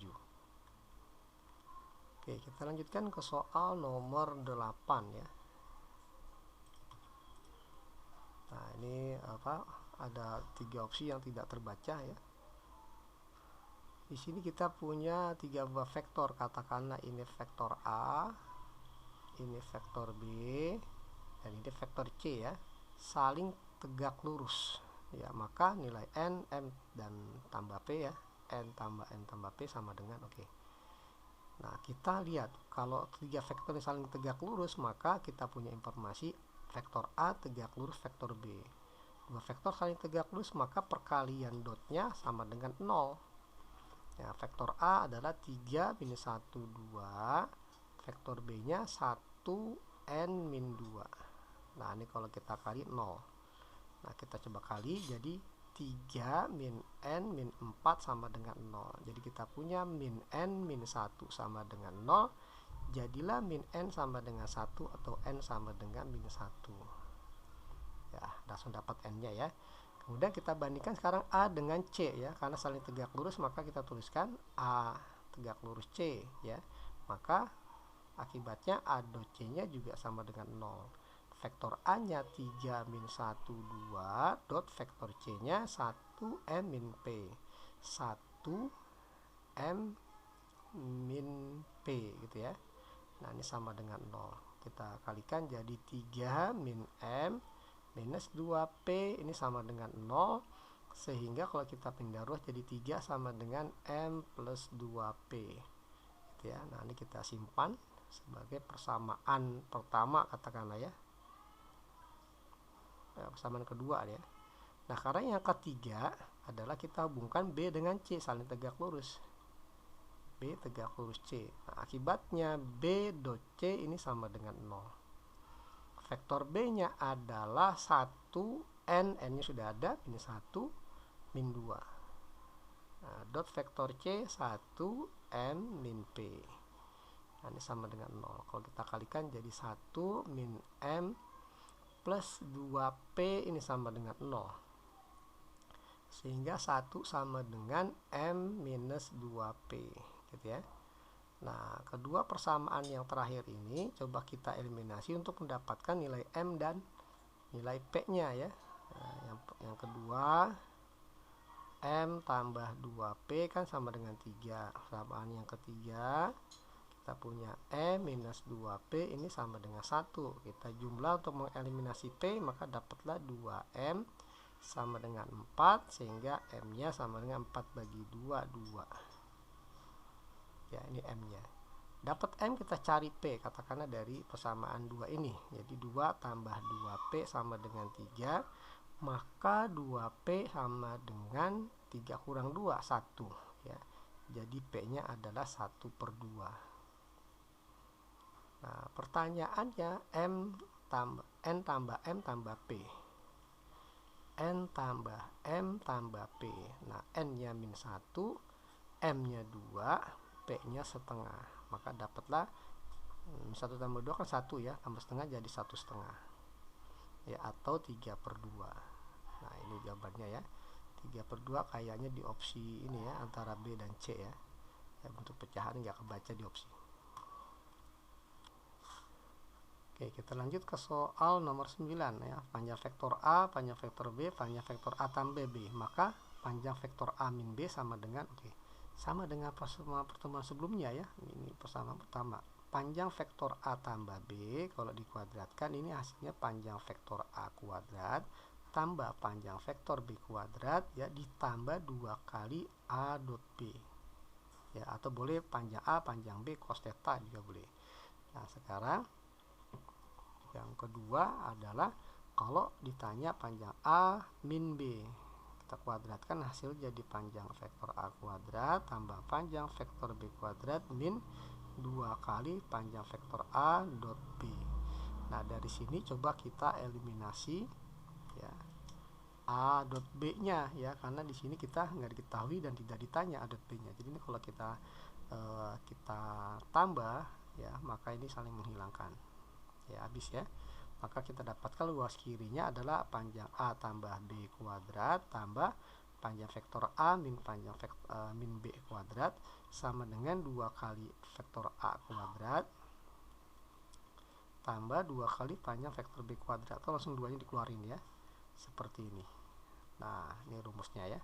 Oke, kita lanjutkan ke soal nomor 8 ya. Nah, ini ada 3 opsi yang tidak terbaca ya. Di sini kita punya 3 buah vektor, katakanlah ini vektor A, ini vektor B, dan ini vektor C ya, saling tegak lurus. Ya, maka nilai n, m dan tambah p ya, n tambah p sama dengan oke. Nah, kita lihat kalau 3 vektor yang saling tegak lurus, maka kita punya informasi vektor A tegak lurus vektor B. 2 vektor saling tegak lurus, maka perkalian dotnya sama dengan 0. Ya, vektor A adalah 3 min 1 2, vektor B nya 1 n min 2. Nah, ini kalau kita kali 0. Nah, kita coba kali, jadi 3 min n min 4 sama dengan 0. Jadi kita punya min n min 1 sama dengan 0. Jadilah min n sama dengan 1 atau n sama dengan min 1. Ya, langsung dapat n-nya ya. Kemudian kita bandingkan sekarang A dengan C ya, karena saling tegak lurus maka kita tuliskan A tegak lurus C ya. Maka akibatnya A dot C-nya juga sama dengan 0. Vektor A-nya 3 min 1 2 dot vektor C-nya 1 M min P. 1 M min P gitu ya. Nah, ini sama dengan 0. Kita kalikan jadi 3 min M minus 2P ini sama dengan 0, sehingga kalau kita pindah ruas jadi 3 sama dengan M plus 2P gitu ya. Nah, ini kita simpan sebagai persamaan pertama katakanlah ya, persamaan kedua ya. Nah, karena yang ketiga adalah kita hubungkan B dengan C saling tegak lurus, B tegak lurus C. Nah, akibatnya B dot C ini sama dengan 0. Vektor B-nya adalah 1 n, n-nya sudah ada, min 1 min 2. Nah, dot vektor C 1 m min P. Nah, ini sama dengan 0. Kalau kita kalikan jadi 1 min m plus 2P ini sama dengan 0. Sehingga 1 sama dengan m minus 2P gitu ya. Nah, kedua persamaan yang terakhir ini coba kita eliminasi untuk mendapatkan nilai M dan nilai P-nya ya. Nah, yang kedua M tambah 2P kan sama dengan 3. Persamaan yang ketiga kita punya M minus 2P ini sama dengan 1. Kita jumlah untuk mengeliminasi P, maka dapatlah 2M sama dengan 4, sehingga M-nya sama dengan 4 bagi 2, 2. Ya, ini M-nya. Dapat M, kita cari P, katakanlah dari persamaan 2 ini. Jadi 2 tambah 2P sama dengan 3, maka 2P sama dengan 3 kurang 2, 1 ya. Jadi P-nya adalah 1 per 2. Nah, pertanyaannya N tambah M tambah P. N tambah M tambah P. Nah, N-nya min 1, M-nya 2, P-nya setengah. Maka dapatlah 1 tambah 2 kan 1 ya, tambah setengah jadi 1 setengah ya, atau 3 per 2. Nah, ini jawabannya ya, 3 per 2 kayaknya di opsi ini ya, antara B dan C ya. Untuk pecahan nggak kebaca di opsi. Oke, kita lanjut ke soal nomor 9 ya. Panjang vektor A, panjang vektor B, panjang vektor A tambah B. Maka panjang vektor A min B sama dengan sama dengan pertemuan sebelumnya ya. Ini persamaan pertama. Panjang vektor A tambah B kalau dikuadratkan ini hasilnya panjang vektor A kuadrat tambah panjang vektor B kuadrat ya ditambah 2 kali A dot B. Ya, atau boleh panjang A, panjang B cos theta juga boleh. Nah, sekarang yang kedua adalah kalau ditanya panjang A min B, kita kuadratkan hasil jadi panjang vektor A kuadrat tambah panjang vektor B kuadrat min 2 kali panjang vektor A dot B. Nah, dari sini coba kita eliminasi ya A dot B nya ya, karena di sini kita nggak diketahui dan tidak ditanya A dot B nya. Jadi ini kalau kita tambah ya, maka ini saling menghilangkan ya, habis ya. Maka kita dapatkan luas kirinya adalah panjang A tambah B kuadrat tambah panjang vektor A min panjang min B kuadrat sama dengan 2 kali vektor A kuadrat tambah 2 kali panjang vektor B kuadrat, atau langsung duanya dikeluarin ya, seperti ini. Nah, ini rumusnya ya.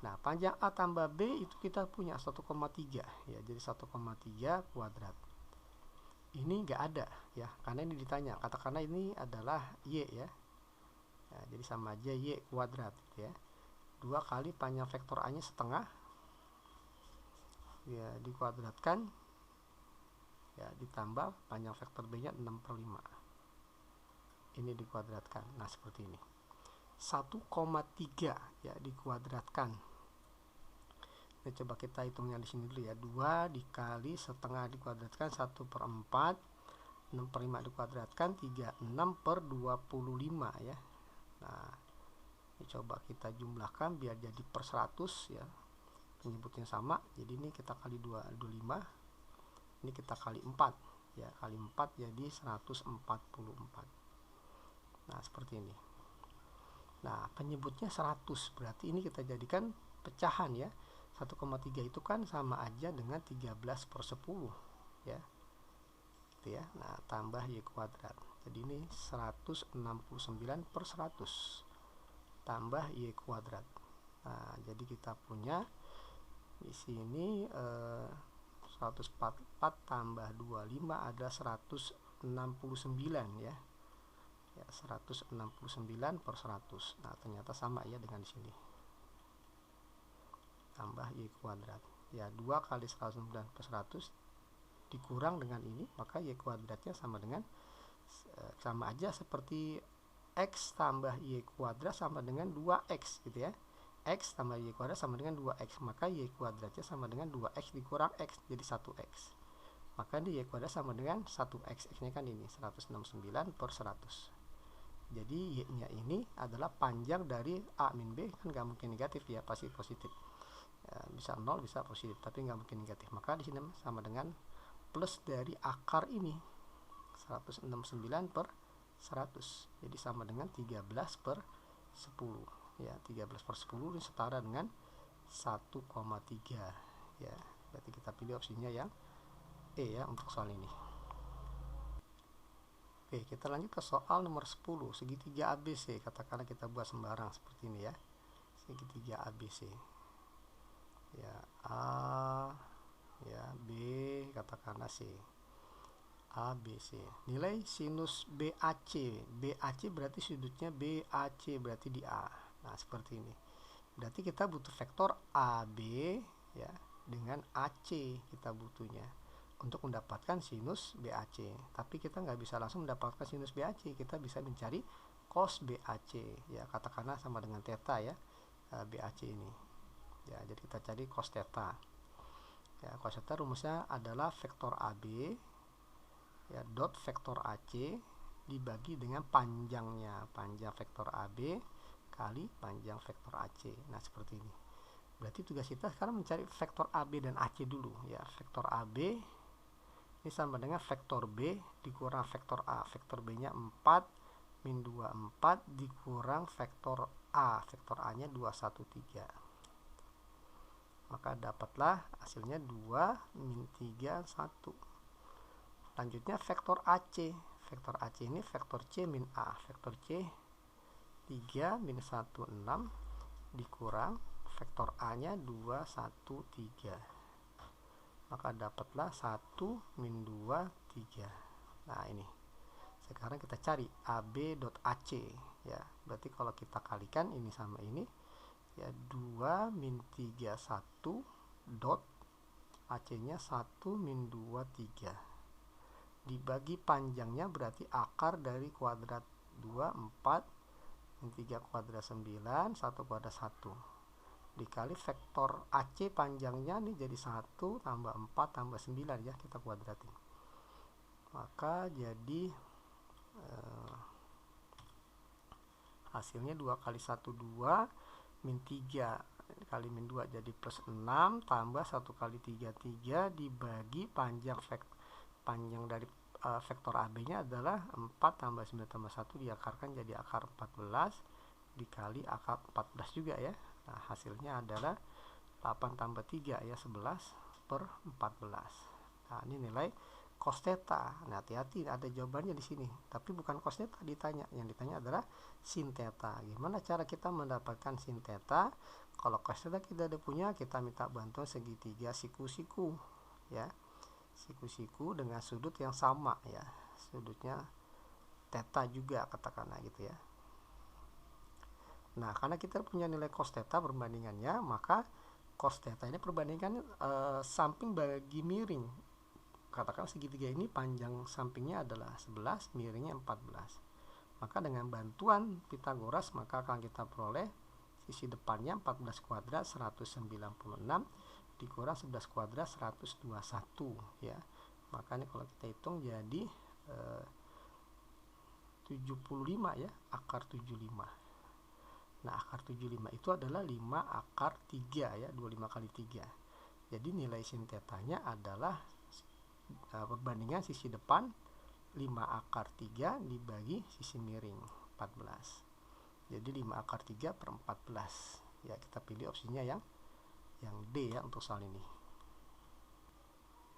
Nah, panjang A tambah B itu kita punya 1,3 ya, jadi 1,3 kuadrat. Ini enggak ada ya, karena ini ditanya. Katakanlah ini adalah Y ya. Ya, jadi sama aja Y kuadrat gitu ya. 2 kali panjang vektor A nya setengah ya dikuadratkan ya ditambah panjang vektor B nya 6/5. Ini dikuadratkan. Nah, seperti ini. 1,3 ya dikuadratkan. Nah, coba kita hitungnya di sini dulu ya. 2 dikali setengah dikuadratkan 1/4, 6/5 dikuadratkan 36/25 ya. Nah, ini coba kita jumlahkan biar jadi per 100 ya. Penyebutnya sama. Jadi ini kita kali 25. Ini kita kali 4 ya. Kali 4 jadi 144. Nah, seperti ini. Nah, penyebutnya 100. Berarti ini kita jadikan pecahan ya. 1,3 itu kan sama aja dengan 13/10 ya. Gitu ya. Nah, tambah Y kuadrat. Jadi ini 169/100 tambah Y kuadrat. Nah, jadi kita punya di sini 144 tambah 25 ada 169 ya. Ya, 169/100. Nah, ternyata sama ya dengan di sini. Tambah Y kuadrat ya, 2 kali 109/100 dikurang dengan ini, maka Y kuadratnya sama dengan sama aja seperti X tambah Y kuadrat sama dengan 2X gitu ya. X tambah Y kuadrat sama dengan 2X, maka Y kuadratnya sama dengan 2X dikurang X jadi 1X, maka ini Y kuadrat sama dengan 1X. X nya kan ini 169/100. Jadi Y nya ini adalah panjang dari A min B, kan nggak mungkin negatif ya, pasti positif ya, bisa 0 bisa positif tapi nggak mungkin negatif, maka di sini sama dengan plus dari akar ini 169/100, jadi sama dengan 13/10 ya. 13/10 ini setara dengan 1,3 ya. Berarti kita pilih opsinya yang E ya untuk soal ini. Oke, kita lanjut ke soal nomor 10. Segitiga ABC, katakanlah kita buat sembarang seperti ini ya. Segitiga ABC ya, A ya, B katakanlah C, A B C. Nilai sinus BAC. BAC berarti sudutnya BAC, berarti di A. Nah, seperti ini. Berarti kita butuh vektor AB ya dengan AC, kita butuhnya untuk mendapatkan sinus BAC. Tapi kita nggak bisa langsung mendapatkan sinus BAC, kita bisa mencari cos BAC ya, katakanlah sama dengan theta ya, BAC ini ya. Jadi kita cari cos theta ya. Cos theta rumusnya adalah vektor AB ya dot vektor AC dibagi dengan panjangnya, panjang vektor AB kali panjang vektor AC. Nah, seperti ini. Berarti tugas kita sekarang mencari vektor AB dan AC dulu ya. Vektor AB ini sama dengan vektor B dikurang vektor A. Vektor B nya 4 min 2 4 dikurang vektor A. Vektor A nya 2 1 3. Maka dapatlah hasilnya 2 min 3 1. Lanjutnya vektor AC. vektor AC ini vektor C min A. Vektor C 3 min 1 6 dikurang vektor A nya 2 1 3, maka dapatlah 1 min 2 3. Nah ini sekarang kita cari AB.AC ya, berarti kalau kita kalikan ini sama ini ya, 2 min 3 1 dot AC nya 1 min 2 3 dibagi panjangnya, berarti akar dari kuadrat 2 4 min 3 kuadrat 9, 1 kuadrat 1 dikali vektor AC panjangnya nih jadi 1 tambah 4 tambah 9 ya, kita kuadratin, maka jadi hasilnya 2 kali 1 2 min 3 kali min 2 jadi plus 6 tambah 1 kali 3 3 dibagi panjang dari vektor AB nya adalah 4 tambah 9 tambah 1 diakarkan jadi akar 14 dikali akar 14 juga ya. Nah hasilnya adalah 8 tambah 3 ya, 11 per 14. Nah ini nilai cos theta. Nah hati-hati, ada jawabannya di sini, tapi bukan cos theta ditanya, yang ditanya adalah sin theta. Gimana cara kita mendapatkan sin theta? Kalau cos theta kita udah punya, kita minta bantuan segitiga siku-siku ya, siku-siku dengan sudut yang sama ya, sudutnya theta juga katakanlah gitu ya. Nah karena kita punya nilai cos theta perbandingannya, maka cos theta ini perbandingan samping bagi miring. Katakan segitiga ini panjang sampingnya adalah 11, miringnya 14. Maka dengan bantuan Pitagoras maka akan kita peroleh sisi depannya 14 kuadrat 196 dikurang 11 kuadrat 121 ya. Makanya kalau kita hitung jadi 75 ya, akar 75. Nah akar 75 itu adalah 5 akar 3 ya, 25 kali 3. Jadi nilai sin tetanya adalah perbandingan sisi depan 5 akar 3 dibagi sisi miring 14. Jadi 5 akar 3 per 14 ya, kita pilih opsinya yang D ya untuk soal ini.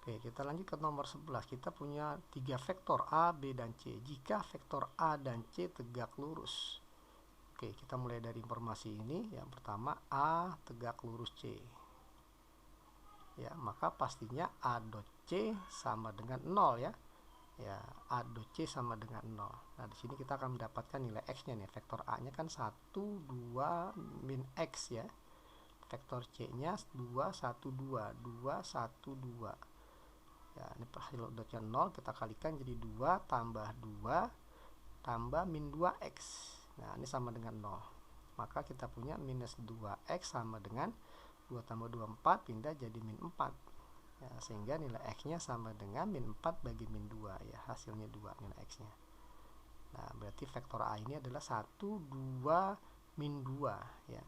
Oke, kita lanjut ke nomor 11. Kita punya 3 vektor A, B, dan C. Jika vektor A dan C tegak lurus. Oke, kita mulai dari informasi ini. Yang pertama, A tegak lurus C. Ya, maka pastinya A dot C sama dengan 0 ya. Ya, A dot C sama dengan 0. Nah, di sini kita akan mendapatkan nilai X-nya nih. Vektor A-nya kan 1, 2, min X ya. Vektor C-nya 2, 1, 2, 2, 1, 2. Ya, ini hasil dotnya 0, kita kalikan jadi 2 tambah 2 tambah min 2X. Nah, ini sama dengan 0. Maka kita punya minus 2X sama dengan 2 tambah 2, 4, pindah jadi min 4. Ya, sehingga nilai X-nya sama dengan min 4 bagi min 2 ya, hasilnya 2 nilai X-nya. Nah, berarti vektor A ini adalah 1, 2, min 2 ya.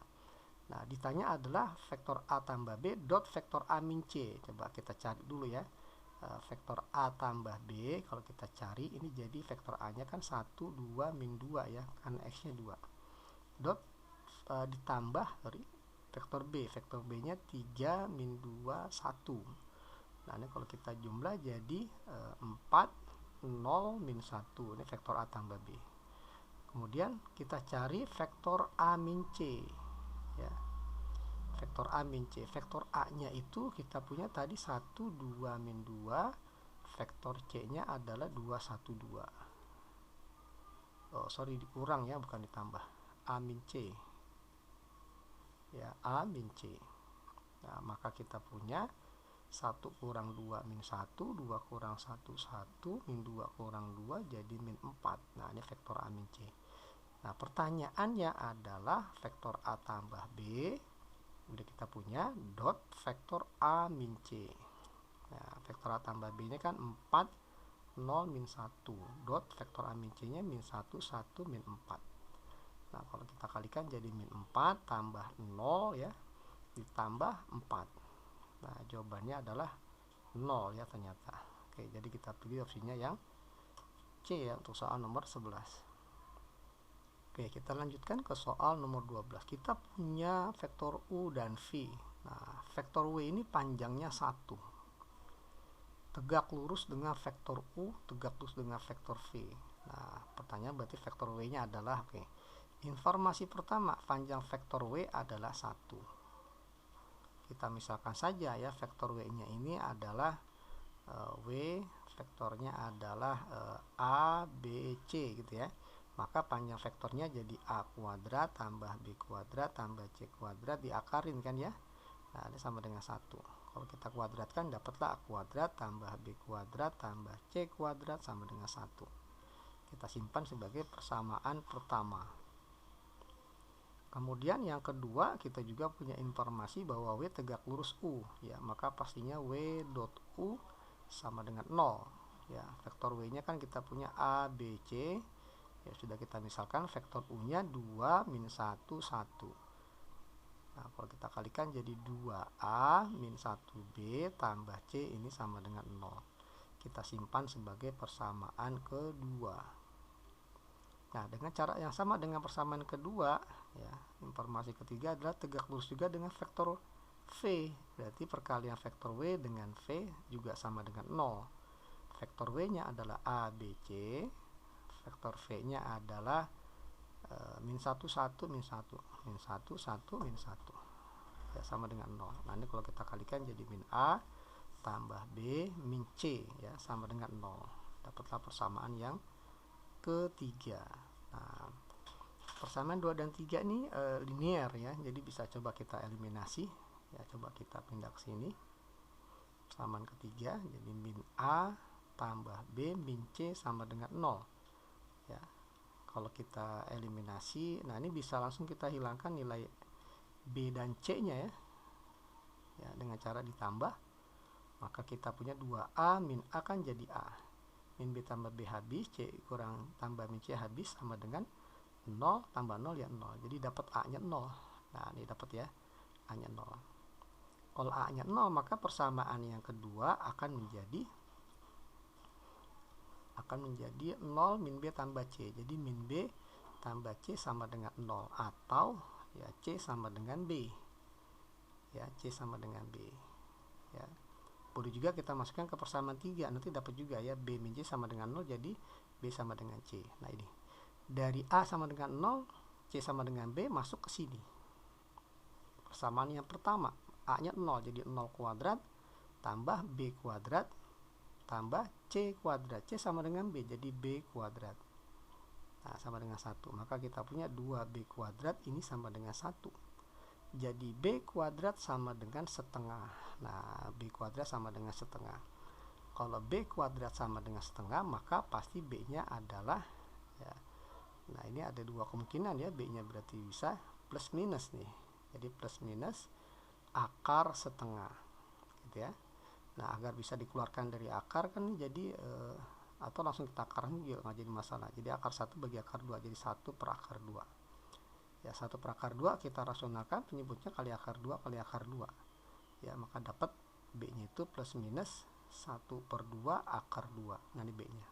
Nah, ditanya adalah vektor A tambah B dot vektor A min C. Coba kita cari dulu ya. Vektor A tambah B, kalau kita cari ini jadi vektor A nya kan 1, 2, min 2 ya, kan X nya 2 dot ditambah dari vektor B nya 3, min 2, 1. Nah ini kalau kita jumlah jadi 4, 0, min 1. Ini vektor A tambah B. Kemudian kita cari vektor A min C ya. Vektor A min C, vektor A nya itu kita punya tadi 1, 2, min 2. Vektor C nya adalah 2, 1, 2. Oh sorry, dikurang ya, bukan ditambah. A min C ya, A min C. Nah maka kita punya 1 kurang 2 min 1, 2 kurang 1, 1, min 2 kurang 2 jadi min 4. Nah ini vektor A min C. Nah pertanyaannya adalah vektor A tambah B udah kita punya dot vektor A min C. Nah vektor A tambah B nya kan 4, 0, min 1 dot vektor A min C nya min 1, 1, min 4. Nah kalau kita kalikan jadi min 4 tambah 0 ya, ditambah 4. Nah jawabannya adalah 0 ya ternyata. Oke, jadi kita pilih opsinya yang C ya untuk soal nomor 11. Oke, kita lanjutkan ke soal nomor 12. Kita punya vektor U dan V. Nah, vektor W ini panjangnya 1. tegak lurus dengan vektor U, tegak lurus dengan vektor V. Nah, pertanyaan berarti vektor W-nya adalah, oke. Informasi pertama, panjang vektor W adalah 1. Kita misalkan saja ya, vektor W-nya ini adalah W, vektornya adalah A, B, C gitu ya. Maka panjang vektornya jadi A kuadrat tambah B kuadrat tambah C kuadrat diakarin kan ya. Nah, ini sama dengan 1. Kalau kita kuadratkan dapatlah A kuadrat tambah B kuadrat tambah C kuadrat sama dengan 1. Kita simpan sebagai persamaan pertama. Kemudian yang kedua, kita juga punya informasi bahwa W tegak lurus U ya, maka pastinya W dot U sama dengan 0 ya. Vektor W-nya kan kita punya A, B, C. Ya, sudah kita misalkan vektor U-nya 2 min 1 1. Nah, kalau kita kalikan jadi 2A min 1B tambah C ini sama dengan 0. Kita simpan sebagai persamaan kedua. Nah, dengan cara yang sama dengan persamaan kedua, ya, informasi ketiga adalah tegak lurus juga dengan vektor V. Berarti perkalian vektor W dengan V juga sama dengan 0. Vektor W-nya adalah A, B, C. Vektor V-nya adalah min 1, 1, min 1. Min 1, 1, min 1. Ya, sama dengan 0. Nah, ini kalau kita kalikan jadi min A tambah B min C ya, sama dengan 0. Dapatlah persamaan yang ketiga. Nah, persamaan 2 dan 3 ini linear ya, jadi bisa coba kita eliminasi ya. Coba kita pindah ke sini. Persamaan ketiga jadi min A tambah B min C sama dengan 0 ya. Kalau kita eliminasi, nah ini bisa langsung kita hilangkan nilai B dan C nya ya, ya dengan cara ditambah. Maka kita punya 2A min A kan jadi A, min B tambah B habis, C kurang tambah min C habis sama dengan 0 tambah 0 ya 0. Jadi dapat A nya 0. Nah, ini dapat ya, A nya 0. Kalau A nya 0, maka persamaan yang kedua akan menjadi 0 min B tambah C. Jadi min B tambah C sama dengan 0, atau ya C sama dengan B. Ya, C sama dengan B. Ya. Boleh juga kita masukkan ke persamaan 3, nanti dapat juga ya, B min C sama dengan 0, jadi B sama dengan C. Nah, ini dari A sama dengan 0, C sama dengan B masuk ke sini. Persamaan yang pertama, A nya 0, jadi 0 kuadrat tambah B kuadrat tambah C kuadrat. C sama dengan B, jadi B kuadrat. Nah, sama dengan 1. Maka kita punya 2B kuadrat ini sama dengan 1. Jadi B kuadrat sama dengan setengah. Nah, B kuadrat sama dengan setengah. Kalau B kuadrat sama dengan setengah, maka pasti B-nya adalah ya. Nah, ini ada dua kemungkinan ya, B-nya berarti bisa plus minus nih. Jadi plus minus akar setengah gitu ya. Nah, agar bisa dikeluarkan dari akar kan jadi atau langsung kita akarkan juga nggak jadi masalah. Jadi akar 1 bagi akar 2, jadi 1 per akar 2. Ya, 1 per akar 2 kita rasionalkan, penyebutnya kali akar 2 kali akar 2. Ya, maka dapat B-nya itu plus minus 1 per 2 akar 2. Nah, ini B-nya.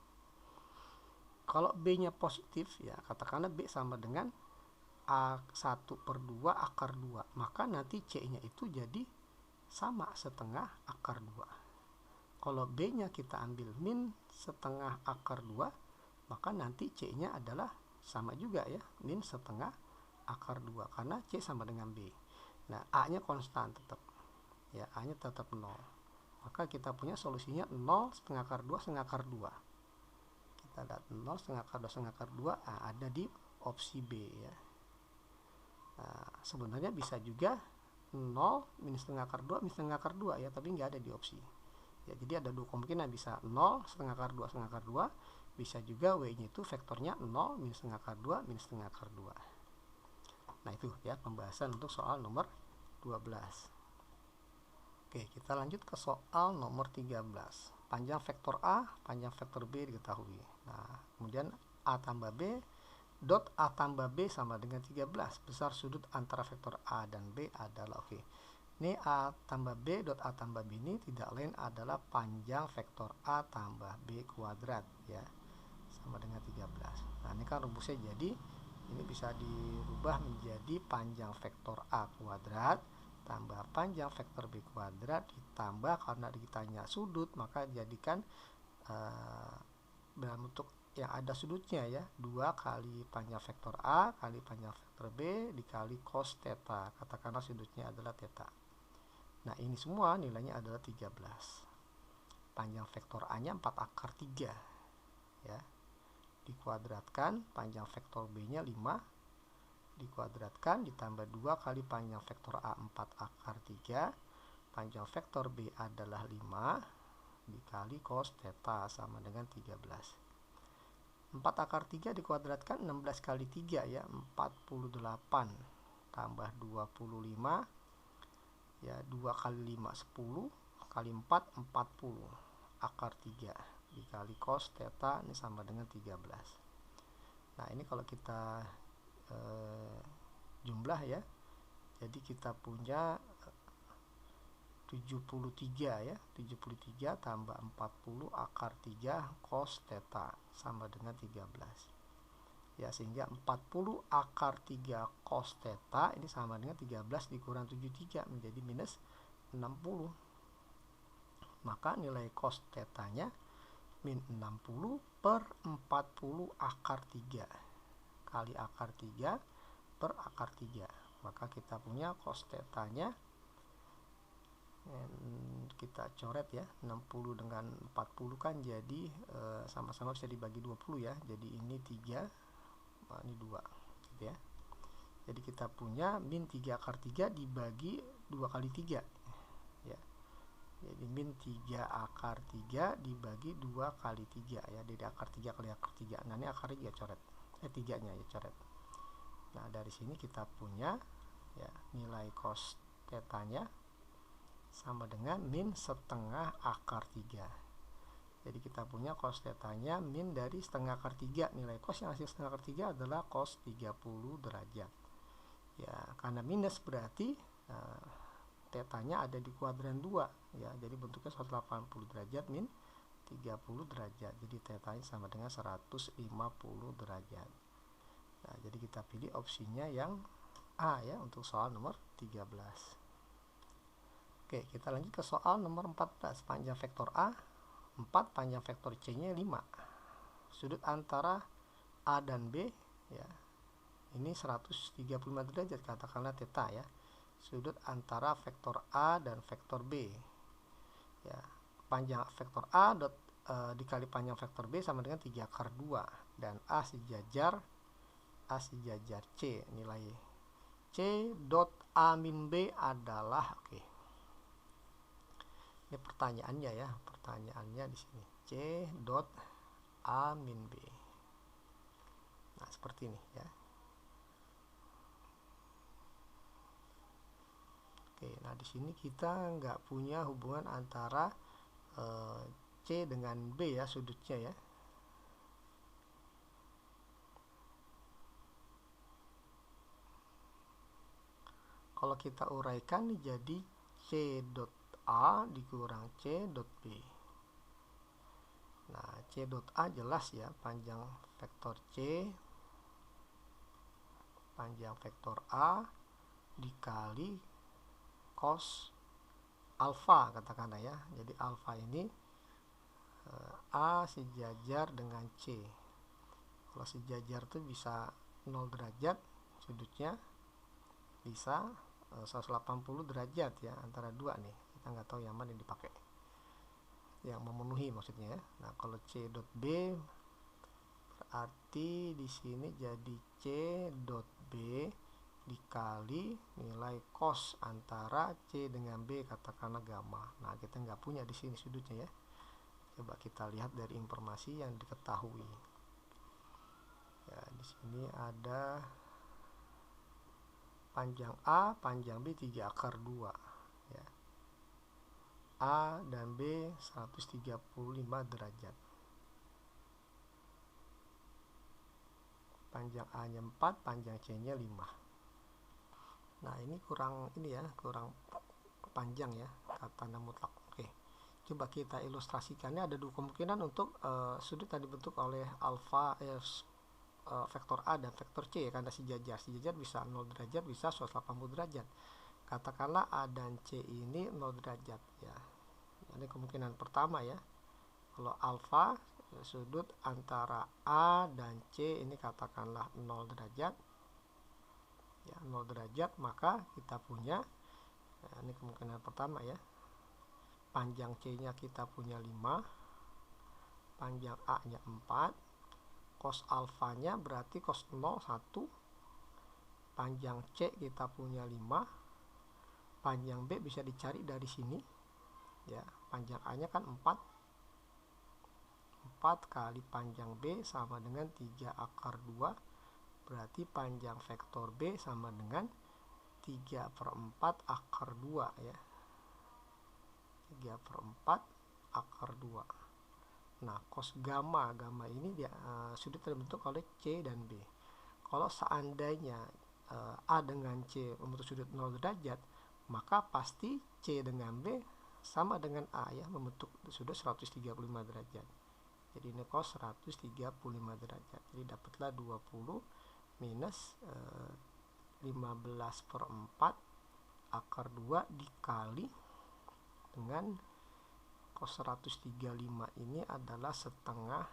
Kalau B-nya positif, ya katakanlah B sama dengan A1 per 2 akar 2. Maka nanti C-nya itu jadi sama setengah akar 2. Kalau B-nya kita ambil min setengah akar 2, maka nanti C-nya adalah sama juga ya, min setengah akar 2, karena C sama dengan B. Nah, A-nya konstan tetap. Ya, A-nya tetap 0. Maka kita punya solusinya 0 setengah akar 2 setengah akar 2. Kita lihat 0 setengah akar 2 setengah akar 2, ada di opsi B ya. Nah, sebenarnya bisa juga 0 min setengah akar 2 min setengah akar 2 ya, tapi nggak ada di opsi. Ya, jadi ada dua kemungkinan, bisa 0 setengah akar 2 setengah akar 2, bisa juga W-nya itu vektornya 0 min setengah akar 2 min setengah akar 2. Nah, itu ya pembahasan untuk soal nomor 12. Oke, kita lanjut ke soal nomor 13. Panjang vektor A, panjang vektor B diketahui. Nah, kemudian A tambah B dot A tambah B sama dengan 13. Besar sudut antara vektor A dan B adalah, oke. Ini A tambah B dot A tambah B ini tidak lain adalah panjang vektor A tambah B kuadrat ya, sama dengan 13. Nah, ini kan rumusnya, jadi ini bisa dirubah menjadi panjang vektor A kuadrat tambah panjang vektor B kuadrat ditambah, karena ditanya sudut maka jadikan dalam bentuk yang ada sudutnya ya, 2 kali panjang vektor A kali panjang vektor B dikali cos theta, katakanlah sudutnya adalah theta. Nah ini semua nilainya adalah 13. Panjang vektor A nya 4 akar 3 ya, dikuadratkan panjang vektor B nya 5 dikuadratkan ditambah 2 kali panjang vektor A 4 akar 3, panjang vektor B adalah 5 dikali cos theta sama dengan 13. 4 akar 3 dikuadratkan 16 kali 3 ya, 48 tambah 25 ya, 2 kali 5 10 kali 4 40 akar 3 dikali cos theta ini sama dengan 13. Nah ini kalau kita jumlah ya, jadi kita punya 73 ya, 73 tambah 40 akar 3 cos theta sama dengan 13 ya, sehingga 40 akar 3 cos theta ini sama dengan 13 dikurang 73 menjadi minus 60. Maka nilai cos theta nya min 60 per 40 akar 3 kali akar 3 per akar 3. Maka kita punya cos theta nya, kita coret ya, 60 dengan 40 kan jadi sama-sama bisa dibagi 20 ya, jadi ini 3 ini 2 gitu ya. Jadi kita punya min 3 akar 3 dibagi 2 kali 3 ya, jadi min 3 akar 3 dibagi 2 kali 3 ya, jadi akar 3 kali akar 3. Nah ini akarnya juga coret, 3 nya ya coret. Nah dari sini kita punya ya nilai cos theta nya sama dengan min setengah akar 3. Jadi kita punya cos theta nya min dari setengah akar 3. Nilai cos yang hasil setengah akar 3 adalah cos 30 derajat ya, karena minus berarti theta nya ada di kuadran 2 ya, jadi bentuknya 180 derajat min 30 derajat, jadi theta nya sama dengan 150 derajat. Nah jadi kita pilih opsinya yang A ya untuk soal nomor 13. Oke, kita lanjut ke soal nomor 14. Panjang vektor A 4, panjang vektor C nya 5. Sudut antara A dan B ya, ini 135 derajat, katakanlah theta ya. Sudut antara vektor A dan vektor B ya, panjang vektor A dikali panjang vektor B sama dengan 3 akar 2, dan A sejajar C. Nilai C dot A min B adalah, oke, ini pertanyaannya ya, pertanyaannya di sini C dot A min B. Nah seperti ini ya. Oke, nah di sini kita nggak punya hubungan antara C dengan B ya, sudutnya ya. Kalau kita uraikan jadi C dot A dikurang C dot B. Nah C dot A jelas ya, panjang vektor C, panjang vektor A dikali cos alfa katakanlah ya. Jadi alfa ini A sejajar dengan C. Kalau sejajar tuh bisa 0 derajat sudutnya, bisa 180 derajat ya, antara dua nih, kita nggak tahu yang mana yang dipakai, yang memenuhi maksudnya ya. Nah kalau C dot B berarti di sini jadi C dot B dikali nilai cos antara C dengan B, katakanlah gamma. Nah kita nggak punya di sini sudutnya ya, coba kita lihat dari informasi yang diketahui ya. Di sini ada panjang A, panjang B 3 akar 2 ya. A dan B 135 derajat. Panjang A nya 4, panjang C nya 5. Nah ini kurang kurang panjang ya, kata mutlak. Oke, coba kita ilustrasikannya. Ada dua kemungkinan untuk sudut yang dibentuk oleh alfa vektor A dan vektor C, karena sejajar bisa 0 derajat, bisa 180 derajat. Katakanlah A dan C ini 0 derajat ya. Ini kemungkinan pertama ya. Kalau alfa sudut antara A dan C ini katakanlah 0 derajat ya, 0 derajat, maka kita punya ini kemungkinan pertama ya, panjang C nya kita punya 5, panjang A nya 4, cos alfanya berarti cos 0 1, panjang C kita punya 5, panjang B bisa dicari dari sini ya, panjang A nya kan 4 kali panjang B sama dengan 3 akar 2, berarti panjang vektor B sama dengan 3/4 akar 2 ya, 3/4 akar 2. Nah, cos gamma ini dia sudah terbentuk oleh C dan B. Kalau seandainya A dengan C membentuk sudut 0 derajat, maka pasti C dengan B sama dengan A ya, membentuk sudut 135 derajat. Jadi ini cos 135 derajat. Jadi dapatlah 20 minus 15/4 akar 2 dikali dengan cos 135 ini adalah setengah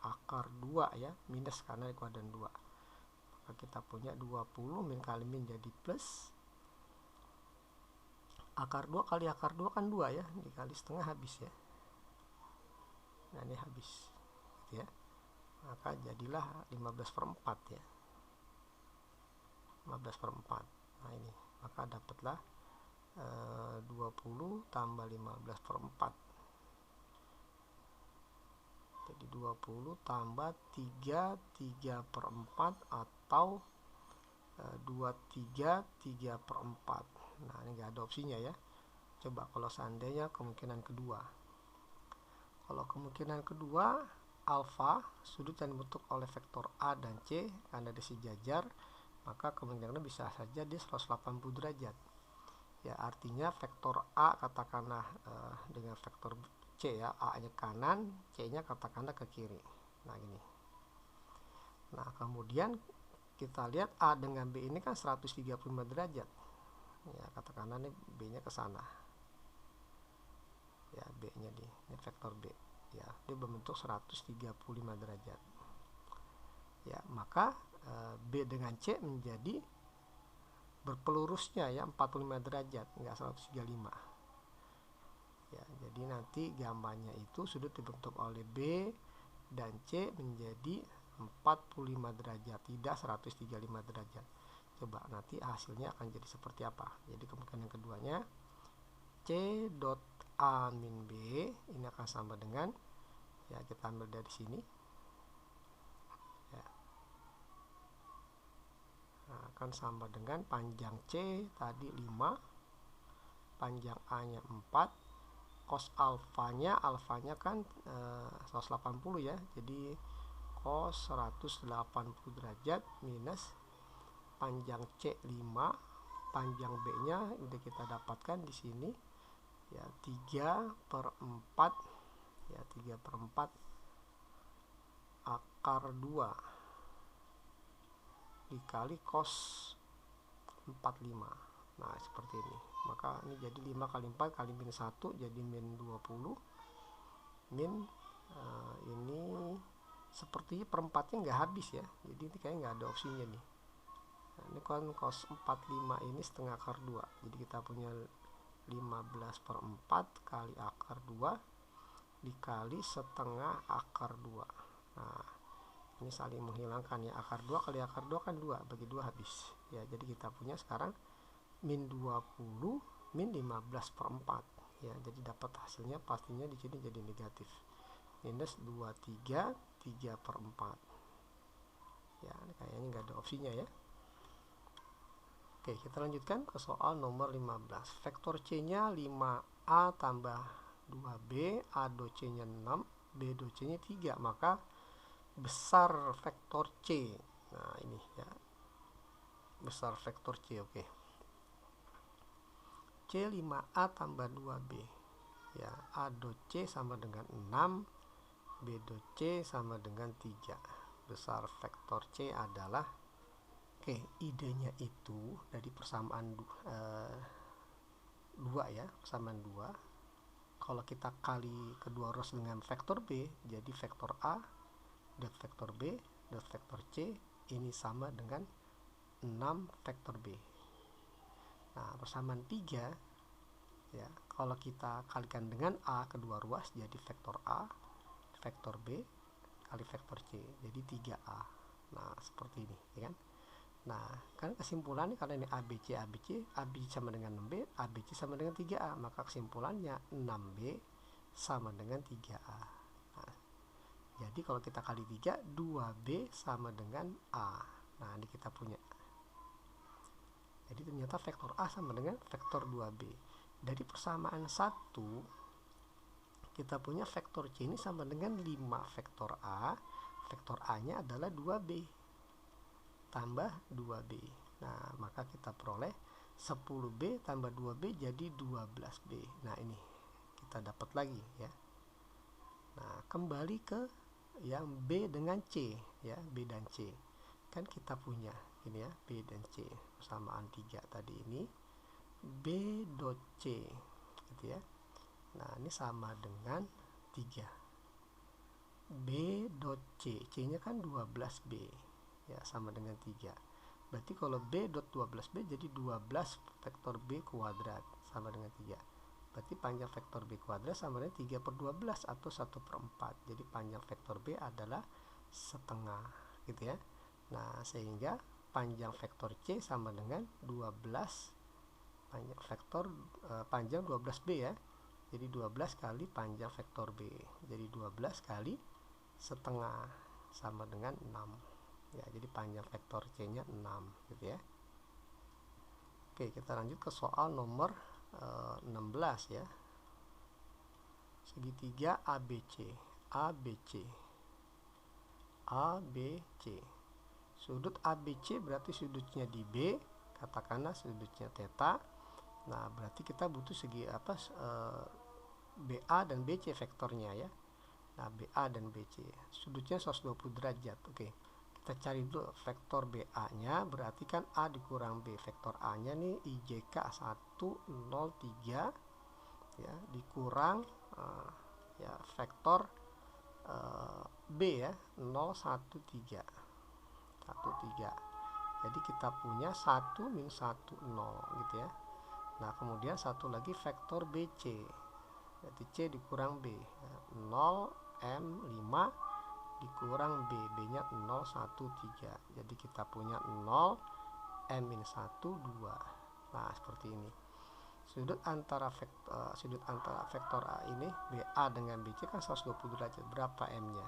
akar 2 ya, minus karena kuadran 2. Maka kita punya 20 min kali min jadi plus. Akar 2 kali akar 2 kan 2 ya, dikali setengah habis ya. Nah, ini habis gitu ya. Maka jadilah 15/4 ya. 15/4. Nah, ini maka dapatlah 20 tambah 15/4. Jadi 20 tambah 3/4 atau 23 3/4. Nah, ini enggak ada opsinya ya. Coba kalau seandainya kemungkinan kedua. Kalau kemungkinan kedua, alfa sudut yang dibentuk oleh vektor A dan C karena dia sejajar, maka kemungkinan bisa saja dia 180 derajat. Ya, artinya vektor A katakanlah dengan vektor C ya, A-nya kanan, C-nya katakanlah ke kiri. Nah, ini. Nah, kemudian kita lihat A dengan B ini kan 135 derajat. Ya, katakanlah ini B-nya ke sana. Ya, B-nya ini vektor B. Ya, dia berbentuk 135 derajat. Ya, maka B dengan C menjadi berpelurusnya ya 45 derajat, enggak 135. Ya, jadi nanti gambarnya itu sudut dibentuk oleh B dan C menjadi 45 derajat, tidak 135 derajat. Coba nanti hasilnya akan jadi seperti apa. Jadi kemungkinan keduanya C dot A min B ini akan sama dengan, ya kita ambil dari sini ya, nah, akan sama dengan panjang C tadi 5, panjang A nya 4, cos alfanya kan 180 ya, jadi cos 180 derajat minus panjang C 5, panjang B nya udah kita dapatkan di sini ya, 3/4 ya, 3/4 akar 2 dikali cos 45. Nah, seperti ini. Maka ini jadi 5 kali 4 kali min 1 jadi min 20. Min ini sepertinya perempatnya nggak habis ya. Jadi ini kayaknya nggak ada opsinya nih. Nah, ini kan cos 45 ini setengah akar 2. Jadi kita punya 15/4 kali akar 2 dikali setengah akar 2. Nah, ini saling menghilangkan ya, akar 2 kali akar 2 kan 2, bagi 2 habis ya. Jadi kita punya sekarang min 20 min 15/4 ya. Jadi dapat hasilnya pastinya di sini jadi negatif, minus 23 3/4 ya. Kayaknya nggak ada opsinya ya. Oke, kita lanjutkan ke soal nomor 15. Vektor C nya 5A tambah 2B, A do C nya 6, B do C nya 3, maka besar vektor C. Nah, ini ya, besar vektor C. Oke, C 5A tambah 2B ya, A do C sama dengan 6, B do C sama dengan 3. Besar vektor C adalah Oke, idenya itu dari persamaan 2 ya, persamaan 2. Kalau kita kali kedua ruas dengan vektor B, jadi vektor A dot vektor B dot vektor C ini sama dengan 6 vektor B. Nah, persamaan 3 ya, kalau kita kalikan dengan A kedua ruas jadi vektor A, vektor B kali vektor C, jadi 3A. Nah, seperti ini ya kan. Nah, kan kesimpulannya karena ini ABC sama dengan 6B, ABC sama dengan 3A, maka kesimpulannya 6B sama dengan 3A. Nah, jadi kalau kita kali 3, 2B sama dengan A. Nah, ini kita punya. Jadi ternyata vektor A sama dengan vektor 2B. Dari persamaan 1, kita punya vektor C ini sama dengan 5 vektor A. Vektor A-nya adalah 2B tambah 2B. Nah, maka kita peroleh 10B tambah 2B jadi 12B. Nah, ini kita dapat lagi ya. Nah, kembali ke yang B dengan C ya, B dan C. Kan kita punya ini ya, B dan C persamaan 3 tadi ini B dot C gitu ya. Nah, ini sama dengan 3 B dot C, C nya kan 12B ya, sama dengan 3. Berarti kalau B dot 12B jadi 12 vektor B kuadrat sama dengan 3. Berarti panjang vektor B kuadrat sama dengan 3 per 12 atau 1 per 4. Jadi panjang vektor B adalah setengah gitu ya. Nah, sehingga panjang vektor C sama dengan 12 panjang 12B ya. Jadi 12 kali panjang vektor B. Jadi 12 kali setengah sama dengan 6. Ya, jadi panjang vektor C-nya 6 gitu ya. Oke, kita lanjut ke soal nomor 16 ya. Segitiga ABC. ABC. ABC. Sudut ABC berarti sudutnya di B, katakanlah sudutnya theta. Nah, berarti kita butuh segi apa BA dan BC vektornya ya. Nah, BA dan BC sudutnya 120 derajat. Oke, kita cari dulu vektor BA-nya, berarti kan A dikurang B. Vektor A-nya nih IJK 103 ya, dikurang ya vektor B ya 013. Jadi kita punya 1 minus 1 0 gitu ya. Nah, kemudian satu lagi vektor BC, berarti C dikurang B, 0M5 dikurang B, B nya 013. Jadi kita punya 0 M-1 2. Nah, seperti ini. Sudut antara vektor A ini BA dengan BC kan 120 derajat. Berapa M-nya?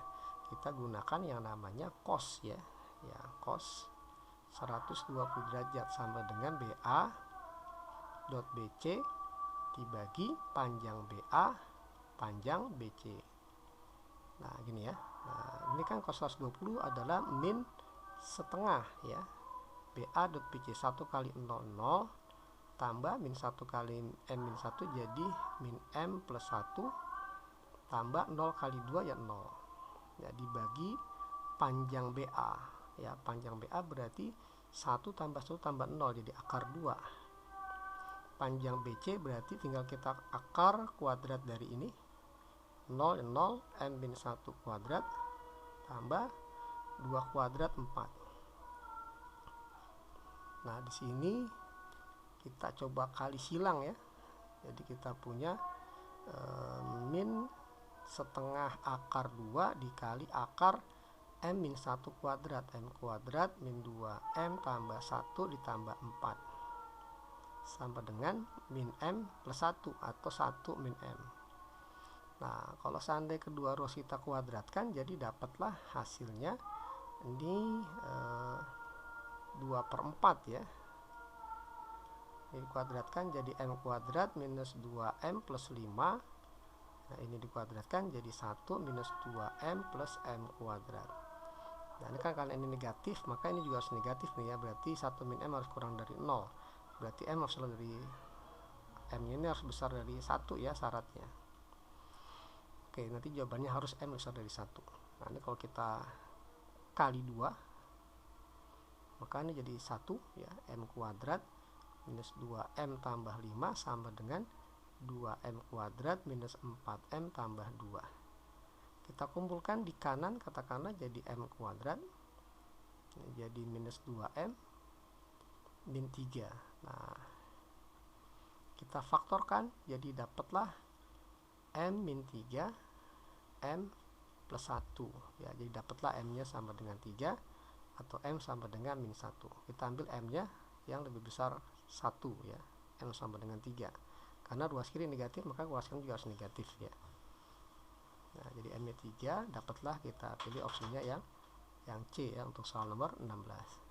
Kita gunakan yang namanya cos ya. Ya, cos 120 derajat sama dengan BA dot BC dibagi panjang BA panjang BC. Nah, gini ya. Nah, ini kan cos 120 adalah min setengah ya. BA dot BC 1 kali 00 tambah min 1 kali M min 1 jadi min M plus 1 tambah 0 kali 2 ya 0 ya, dibagi panjang BA ya. Panjang BA berarti 1 tambah 1 tambah 0 jadi akar 2. Panjang BC berarti tinggal kita akar kuadrat dari ini 0 M min 1 kuadrat tambah 2 kuadrat 4. Nah, di sini kita coba kali silang ya. Jadi kita punya min setengah akar 2 dikali akar M min 1 kuadrat. M kuadrat min 2M tambah 1 ditambah 4 sama dengan min M plus 1 atau 1 min M. Nah, kalau seandainya kedua ruas kita kuadratkan, jadi dapatlah hasilnya ini 2 per 4 ya. Ini dikuadratkan jadi M kuadrat minus 2M plus 5. Nah, ini dikuadratkan jadi 1 minus 2M plus M kuadrat. Nah, ini kan karena ini negatif, maka ini juga harus negatif nih ya. Berarti 1 min M harus kurang dari 0. Berarti M harus dari M-nya ini harus besar dari 1 ya syaratnya. Oke, nanti jawabannya harus M besar dari 1. Nah, ini kalau kita kali 2 maka ini jadi 1 ya, M kuadrat minus 2M tambah 5 sama dengan 2M kuadrat minus 4M tambah 2. Kita kumpulkan di kanan, katakanlah jadi M kuadrat, jadi minus 2M min 3. Nah, kita faktorkan, jadi dapatlah M min 3 M plus 1 ya, jadi dapatlah M nya sama dengan 3 atau M sama dengan min 1. Kita ambil M nya yang lebih besar 1 ya, M sama dengan 3, karena ruas kiri negatif maka ruas kanan juga harus negatif ya. Nah, jadi M nya 3, dapatlah kita pilih opsinya yang C ya untuk soal nomor 16.